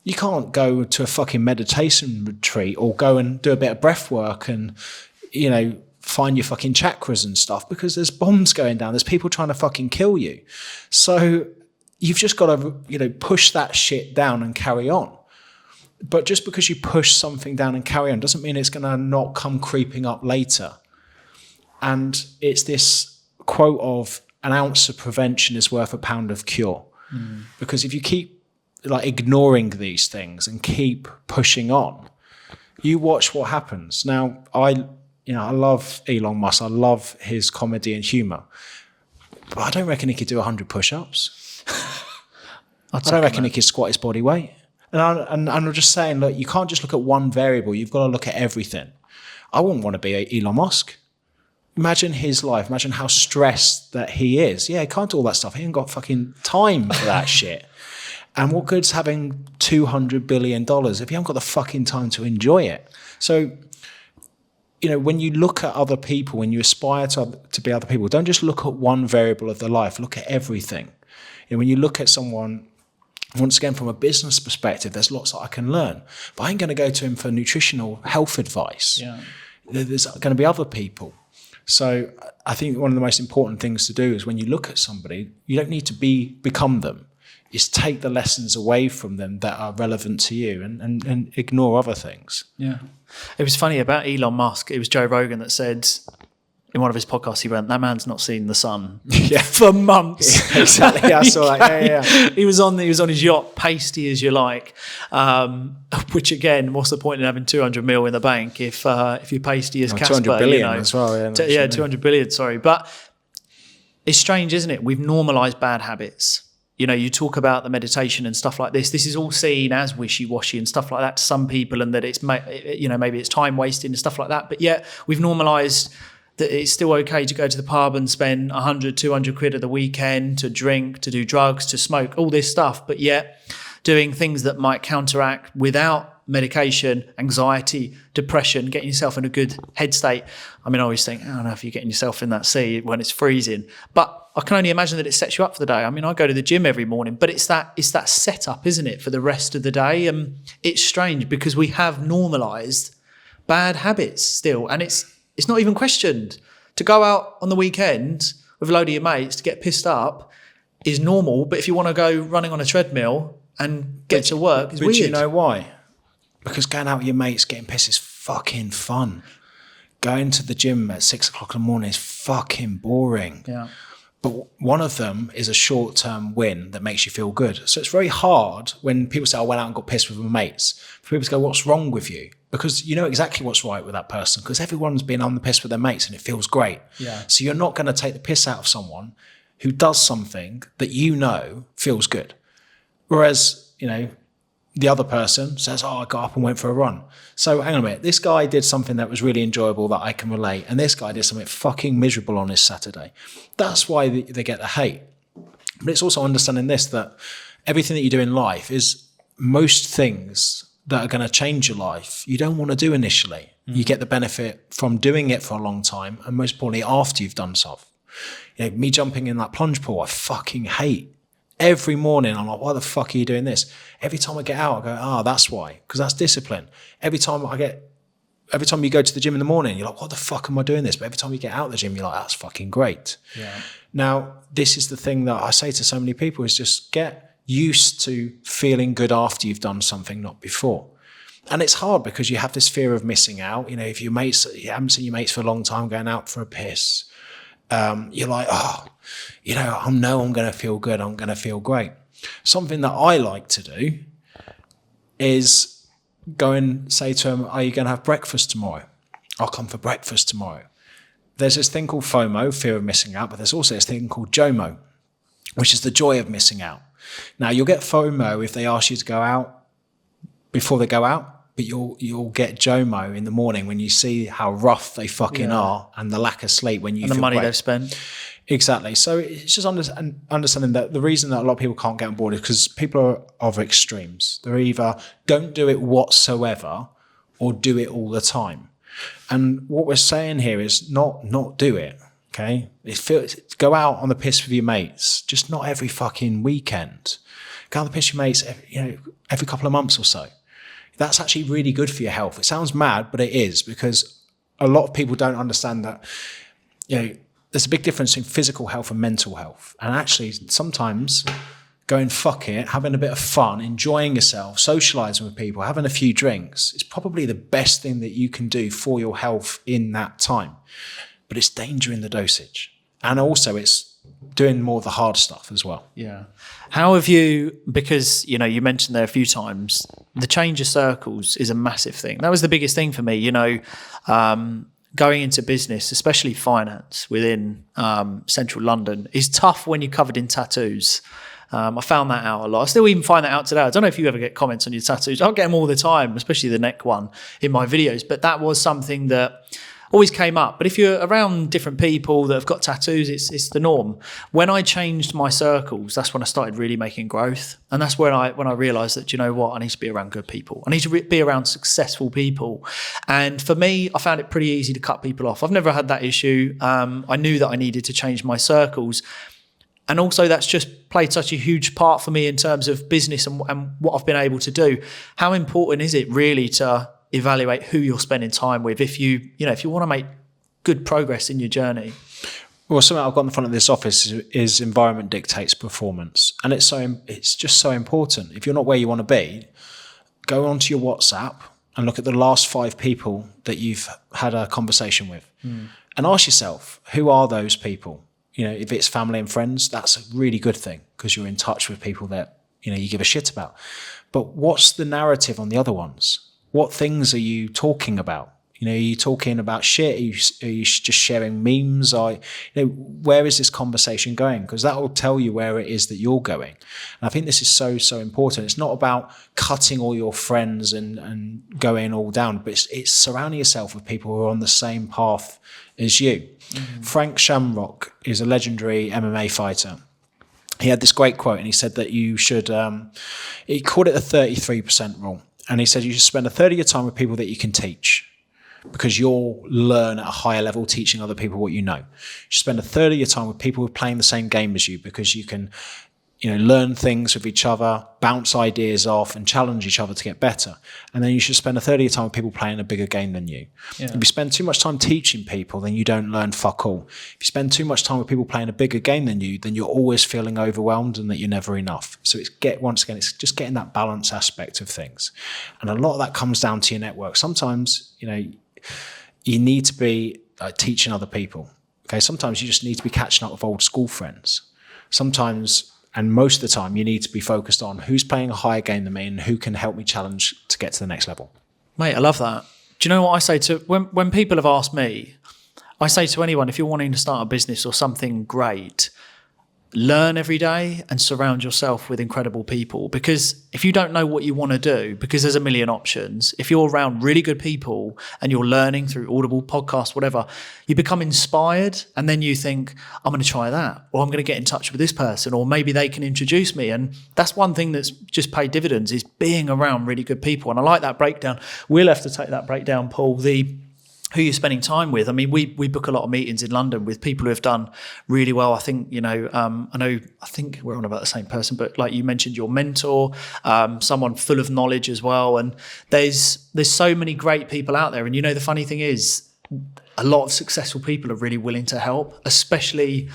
you can't go to a fucking meditation retreat or go and do a bit of breath work and, find your fucking chakras and stuff because there's bombs going down. There's people trying to fucking kill you. So you've just got to, push that shit down and carry on. But just because you push something down and carry on doesn't mean it's going to not come creeping up later. And it's this quote of an ounce of prevention is worth a pound of cure. Because if you keep ignoring these things and keep pushing on, you watch what happens. Now, I love Elon Musk. I love his comedy and humor, but I don't reckon he could do 100 push-ups. I don't reckon he could squat his body weight. And I'm just saying, look, you can't just look at one variable. You've got to look at everything. I wouldn't want to be Elon Musk. Imagine his life. Imagine how stressed that he is. Yeah, he can't do all that stuff. He ain't got fucking time for that shit. And what good's having $200 billion if you haven't got the fucking time to enjoy it? So, when you look at other people, when you aspire to be other people, don't just look at one variable of their life, look at everything. When you look at someone, once again, from a business perspective, there's lots that I can learn. But I ain't going to go to him for nutritional health advice. Yeah. There's going to be other people. So I think one of the most important things to do is when you look at somebody, you don't need to become them. Is take the lessons away from them that are relevant to you and ignore other things. Yeah. It was funny about Elon Musk. It was Joe Rogan that said in one of his podcasts, he went, that man's not seen the sun for months. Yeah, exactly. I saw that. Yeah. He was on his yacht, pasty as you like, which again, what's the point in having 200 mil in the bank if you're pasty as Casper? 200 billion as well. Yeah, 200 billion, sorry. But it's strange, isn't it? We've normalised bad habits. You talk about the meditation and stuff like this. This is all seen as wishy-washy and stuff like that to some people, and that it's, maybe it's time wasting and stuff like that. But yet we've normalised that it's still okay to go to the pub and spend 100, 200 quid at the weekend to drink, to do drugs, to smoke, all this stuff. But yet doing things that might counteract without medication, anxiety, depression, getting yourself in a good head state. I always think, I don't know if you're getting yourself in that sea when it's freezing, but I can only imagine that it sets you up for the day. I go to the gym every morning, but it's that setup, isn't it, for the rest of the day? And it's strange because we have normalised bad habits still, and it's not even questioned. To go out on the weekend with a load of your mates to get pissed up is normal, but if you want to go running on a treadmill and get to work, it's weird. But you know why? Because going out with your mates getting pissed is fucking fun. Going to the gym at 6 o'clock in the morning is fucking boring. Yeah. But one of them is a short-term win that makes you feel good. So it's very hard when people say, I went out and got pissed with my mates, for people to go, what's wrong with you? Because you know exactly what's right with that person, because everyone's been on the piss with their mates and it feels great. Yeah. So you're not going to take the piss out of someone who does something that feels good. Whereas, the other person says, I got up and went for a run. So hang on a minute. This guy did something that was really enjoyable that I can relate. And this guy did something fucking miserable on his Saturday. That's why they get the hate. But it's also understanding this, that everything that you do in life is most things that are going to change your life you don't want to do initially. You get the benefit from doing it for a long time. And most importantly, after you've done stuff. Me jumping in that plunge pool, I fucking hate. Every morning, I'm like, why the fuck are you doing this? Every time I get out, I go, that's why, because that's discipline. Every time you go to the gym in the morning, you're like, what the fuck am I doing this? But every time you get out of the gym, you're like, that's fucking great. Yeah. Now, this is the thing that I say to so many people is just get used to feeling good after you've done something, not before. And it's hard because you have this fear of missing out. If you haven't seen your mates for a long time going out for a piss, you're like, I know I'm going to feel good. I'm going to feel great. Something that I like to do is go and say to them, are you going to have breakfast tomorrow? I'll come for breakfast tomorrow. There's this thing called FOMO, fear of missing out, but there's also this thing called JOMO, which is the joy of missing out. Now, you'll get FOMO if they ask you to go out before they go out, but you'll get JOMO in the morning when you see how rough they fucking are and the lack of sleep when you and feel the money great. They've spent. Exactly. So it's just understanding that the reason that a lot of people can't get on board is because people are of extremes. They're either don't do it whatsoever or do it all the time. And what we're saying here is not do it. Okay, go out on the piss with your mates, just not every fucking weekend. Go on the piss with your mates, every couple of months or so. That's actually really good for your health. It sounds mad, but it is, because a lot of people don't understand that. There's a big difference in physical health and mental health. And actually, sometimes going fuck it, having a bit of fun, enjoying yourself, socialising with people, having a few drinks is probably the best thing that you can do for your health in that time. But it's danger in the dosage. And also it's doing more of the hard stuff as well. Yeah. How have you, because, you mentioned there a few times, the change of circles is a massive thing. That was the biggest thing for me, going into business, especially finance within central London, is tough when you're covered in tattoos. I found that out a lot. I still even find that out today. I don't know if you ever get comments on your tattoos. I get them all the time, especially the neck one in my videos. But that was something that always came up. But if you're around different people that have got tattoos, it's the norm. When I changed my circles, that's when I started really making growth. And that's when I realised that, you know what, I need to be around good people. I need to be around successful people. And for me, I found it pretty easy to cut people off. I've never had that issue. I knew that I needed to change my circles. And also that's just played such a huge part for me in terms of business and what I've been able to do. How important is it really to evaluate who you're spending time with if you want to make good progress in your journey? Well, something I've got in the front of this office is environment dictates performance. And it's just so important. If you're not where you want to be, go onto your WhatsApp and look at the last 5 people that you've had a conversation with and ask yourself, who are those people? You know, if it's family and friends, that's a really good thing because you're in touch with people that, you know, you give a shit about. But what's the narrative on the other ones? What things are you talking about? You know, are you talking about shit? Are you just sharing memes? Where is this conversation going? Because that will tell you where it is that you're going. And I think this is so, so important. It's not about cutting all your friends and going all down, but it's surrounding yourself with people who are on the same path as you. Mm-hmm. Frank Shamrock is a legendary MMA fighter. He had this great quote and he said that you should, he called it the 33% rule. And he said you should spend a third of your time with people that you can teach because you'll learn at a higher level teaching other people what you know. You should spend a third of your time with people who are playing the same game as you because you can, you know, learn things with each other, bounce ideas off and challenge each other to get better. And then you should spend a third of your time with people playing a bigger game than you. Yeah. If you spend too much time teaching people, then you don't learn fuck all. If you spend too much time with people playing a bigger game than you, then you're always feeling overwhelmed and that you're never enough. So it's just getting that balance aspect of things. And a lot of that comes down to your network. Sometimes, you know, you need to be teaching other people. Okay. Sometimes you just need to be catching up with old school friends. Sometimes, and most of the time, you need to be focused on who's playing a higher game than me and who can help me challenge to get to the next level. Mate, I love that. Do you know what I say to when people have asked me, I say to anyone, if you're wanting to start a business or something great, learn every day and surround yourself with incredible people. Because if you don't know what you want to do, because there's a million options, if you're around really good people and you're learning through Audible, podcasts, whatever, you become inspired and then you think, I'm going to try that, or I'm going to get in touch with this person, or maybe they can introduce me. And that's one thing that's just paid dividends is being around really good people. And I like that breakdown. We'll have to take that breakdown, Paul, who you're spending time with. I mean, we book a lot of meetings in London with people who have done really well. I think, you know, I think we're on about the same person, but like you mentioned, your mentor, someone full of knowledge as well. And there's so many great people out there. And, you know, the funny thing is a lot of successful people are really willing to help, especially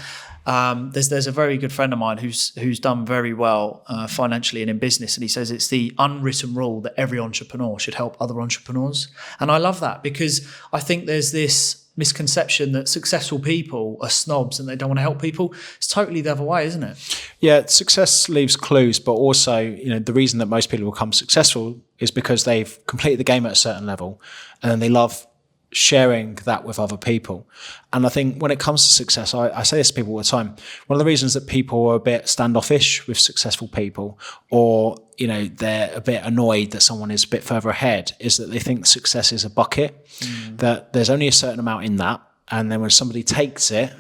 there's a very good friend of mine who's done very well financially and in business, and he says it's the unwritten rule that every entrepreneur should help other entrepreneurs. And I love that because I think there's this misconception that successful people are snobs and they don't want to help people. It's totally the other way, isn't it? Yeah, success leaves clues, but also, you know, the reason that most people become successful is because they've completed the game at a certain level and then they love sharing that with other people. And I think when it comes to success, I say this to people all the time, one of the reasons that people are a bit standoffish with successful people, or, you know, they're a bit annoyed that someone is a bit further ahead, is that they think success is a bucket, that there's only a certain amount in that. And then when somebody takes it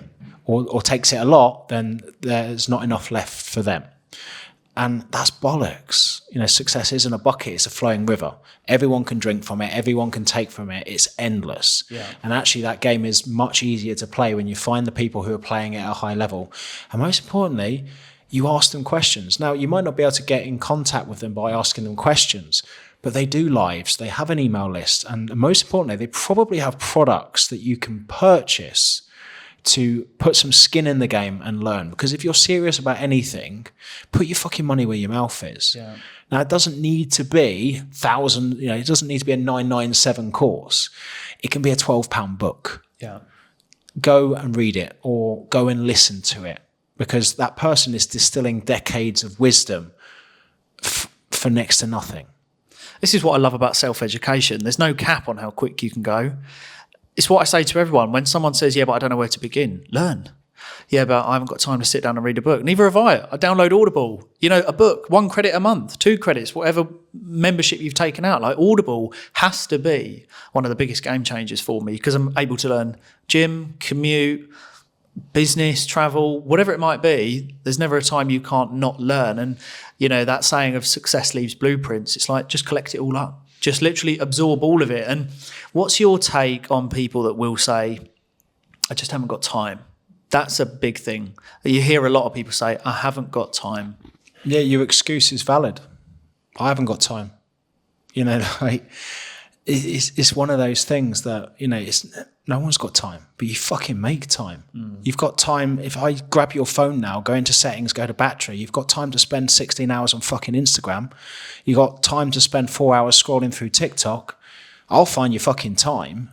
or takes it a lot, then there's not enough left for them. And that's bollocks. You know, success isn't a bucket, it's a flowing river. Everyone can drink from it, everyone can take from it, it's endless. Yeah. And actually that game is much easier to play when you find the people who are playing it at a high level. And most importantly, you ask them questions. Now, you might not be able to get in contact with them by asking them questions, but they do lives, they have an email list, and most importantly, they probably have products that you can purchase to put some skin in the game and learn. Because if you're serious about anything, put your fucking money where your mouth is. Yeah. Now, it doesn't need to be it doesn't need to be a 997 course. It can be a £12 book. Yeah. Go and read it or go and listen to it, because that person is distilling decades of wisdom for next to nothing. This is what I love about self-education. There's no cap on how quick you can go. It's what I say to everyone. When someone says, yeah, but I don't know where to begin, learn. Yeah, but I haven't got time to sit down and read a book. Neither have I. I download Audible. A book, 1 credit a month, 2 credits, whatever membership you've taken out. Like Audible has to be one of the biggest game changers for me because I'm able to learn gym, commute, business, travel, whatever it might be. There's never a time you can't not learn. And, that saying of success leaves blueprints, it's like just collect it all up. Just literally absorb all of it. And what's your take on people that will say, I just haven't got time? That's a big thing. You hear a lot of people say, I haven't got time. Yeah, your excuse is valid. I haven't got time. It's one of those things that, it's no one's got time, but you fucking make time. You've got time. If I grab your phone now, go into settings, go to battery, you've got time to spend 16 hours on fucking Instagram. You've got time to spend 4 hours scrolling through TikTok. I'll find your fucking time.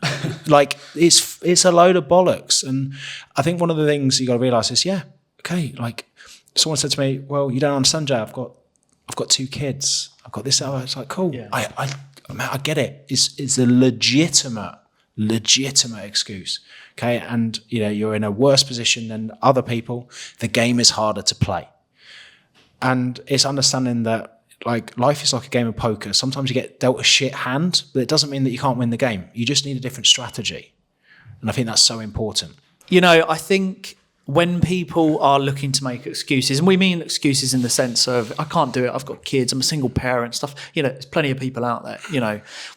Like it's a load of bollocks. And I think one of the things you got to realize is, like someone said to me, well, you don't understand, Jay, I've got 2 kids. I've got this. It's like, cool. Yeah. I get it. It's a legitimate excuse. Okay. And you're in a worse position than other people. The game is harder to play. And it's understanding that, like, life is like a game of poker. Sometimes you get dealt a shit hand, but it doesn't mean that you can't win the game. You just need a different strategy. And I think that's so important. I think when people are looking to make excuses, and we mean excuses in the sense of, I can't do it, I've got kids, I'm a single parent, stuff, there's plenty of people out there,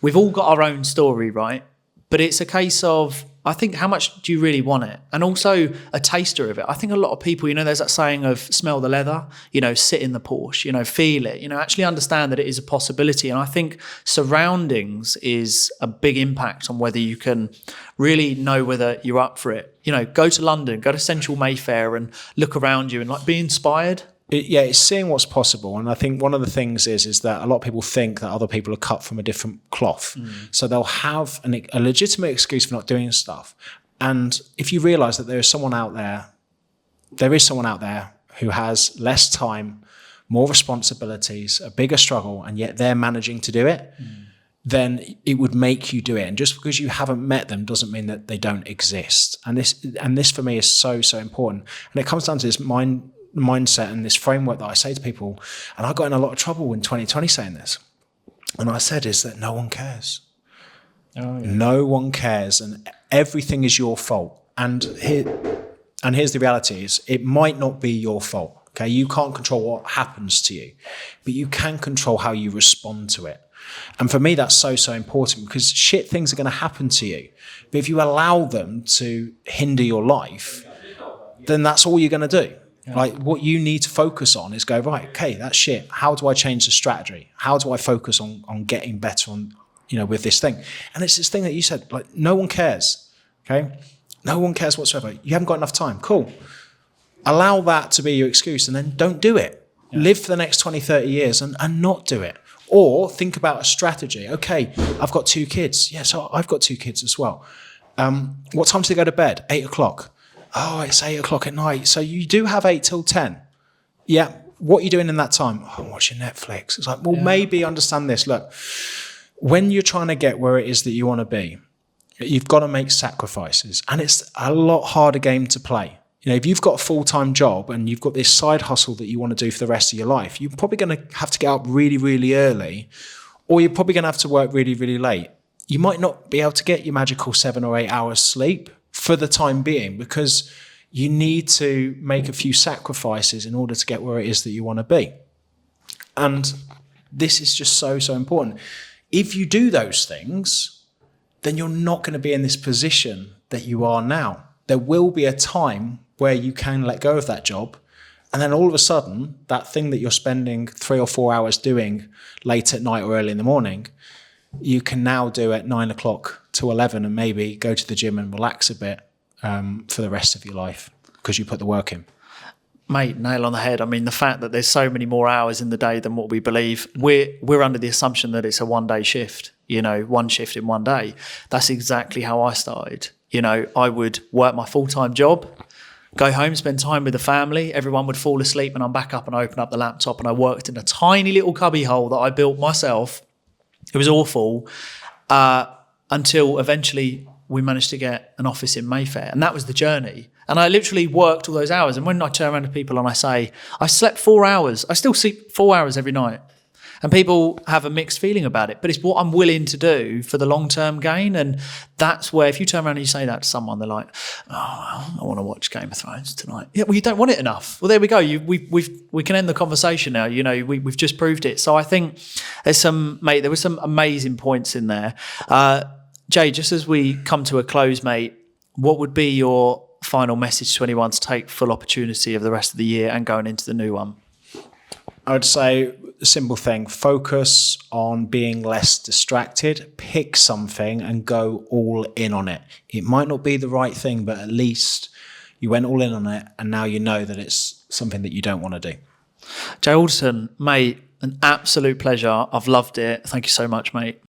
we've all got our own story, right? But it's a case of, I think, how much do you really want it? And also a taster of it. I think a lot of people, there's that saying of smell the leather, sit in the Porsche, feel it, actually understand that it is a possibility. And I think surroundings is a big impact on whether you can really know whether you're up for it. Go to London, go to Central Mayfair and look around you and like be inspired. It's seeing what's possible. And I think one of the things is that a lot of people think that other people are cut from a different cloth. So they'll have a legitimate excuse for not doing stuff. And if you realize that there is someone out there who has less time, more responsibilities, a bigger struggle, and yet they're managing to do it, then it would make you do it. And just because you haven't met them doesn't mean that they don't exist. And this for me is so, so important. And it comes down to this mindset and this framework that I say to people, and I got in a lot of trouble in 2020 saying this. And I said is that no one cares. Oh, yeah. No one cares, and everything is your fault. And here's the reality: is it might not be your fault. Okay, you can't control what happens to you, but you can control how you respond to it. And for me, that's so, so important, because shit things are going to happen to you. But if you allow them to hinder your life, then that's all you're going to do. Yeah. Like, what you need to focus on is go, right, okay, that's shit. How do I change the strategy? How do I focus on getting better on, with this thing? And it's this thing that you said, like, no one cares. Okay. No one cares whatsoever. You haven't got enough time. Cool. Allow that to be your excuse, and then don't do it. Yeah. Live for the next 20, 30 years and not do it. Or think about a strategy. Okay, I've got 2 kids. Yeah, so I've got 2 kids as well. What time do they go to bed? 8 o'clock. Oh, it's 8 o'clock at night. So you do have 8 till 10. Yeah. What are you doing in that time? Oh, I'm watching Netflix. It's like, well, maybe understand this. Look, when you're trying to get where it is that you want to be, you've got to make sacrifices. And it's a lot harder game to play. If you've got a full-time job and you've got this side hustle that you want to do for the rest of your life, you're probably going to have to get up really, really early, or you're probably going to have to work really, really late. You might not be able to get your magical 7 or 8 hours sleep for the time being, because you need to make a few sacrifices in order to get where it is that you want to be. And this is just so, so important. If you do those things, then you're not going to be in this position that you are now. There will be a time where you can let go of that job, and then all of a sudden, that thing that you're spending 3 or 4 hours doing late at night or early in the morning, you can now do at 9 o'clock to 11, and maybe go to the gym and relax a bit for the rest of your life because you put the work in. Mate, nail on the head. I mean, the fact that there's so many more hours in the day than what we believe, we're under the assumption that it's a one-day shift, one shift in one day. That's exactly how I started. I would work my full-time job, go home, spend time with the family. Everyone would fall asleep and I'm back up and open up the laptop, and I worked in a tiny little cubby hole that I built myself. It was awful until eventually we managed to get an office in Mayfair, and that was the journey. And I literally worked all those hours. And when I turn around to people and I say, I slept 4 hours, I still sleep 4 hours every night. And people have a mixed feeling about it, but it's what I'm willing to do for the long-term gain. And that's where, if you turn around and you say that to someone, they're like, oh, I want to watch Game of Thrones tonight. Yeah, well, you don't want it enough. Well, there we go. We can end the conversation now. You know, we've just proved it. So I think there were some amazing points in there. Jay, just as we come to a close, mate, what would be your final message to anyone to take full opportunity of the rest of the year and going into the new one? I would say a simple thing: focus on being less distracted, pick something and go all in on it. It might not be the right thing, but at least you went all in on it and now you know that it's something that you don't want to do. Jay Alderton, mate, an absolute pleasure. I've loved it. Thank you so much, mate.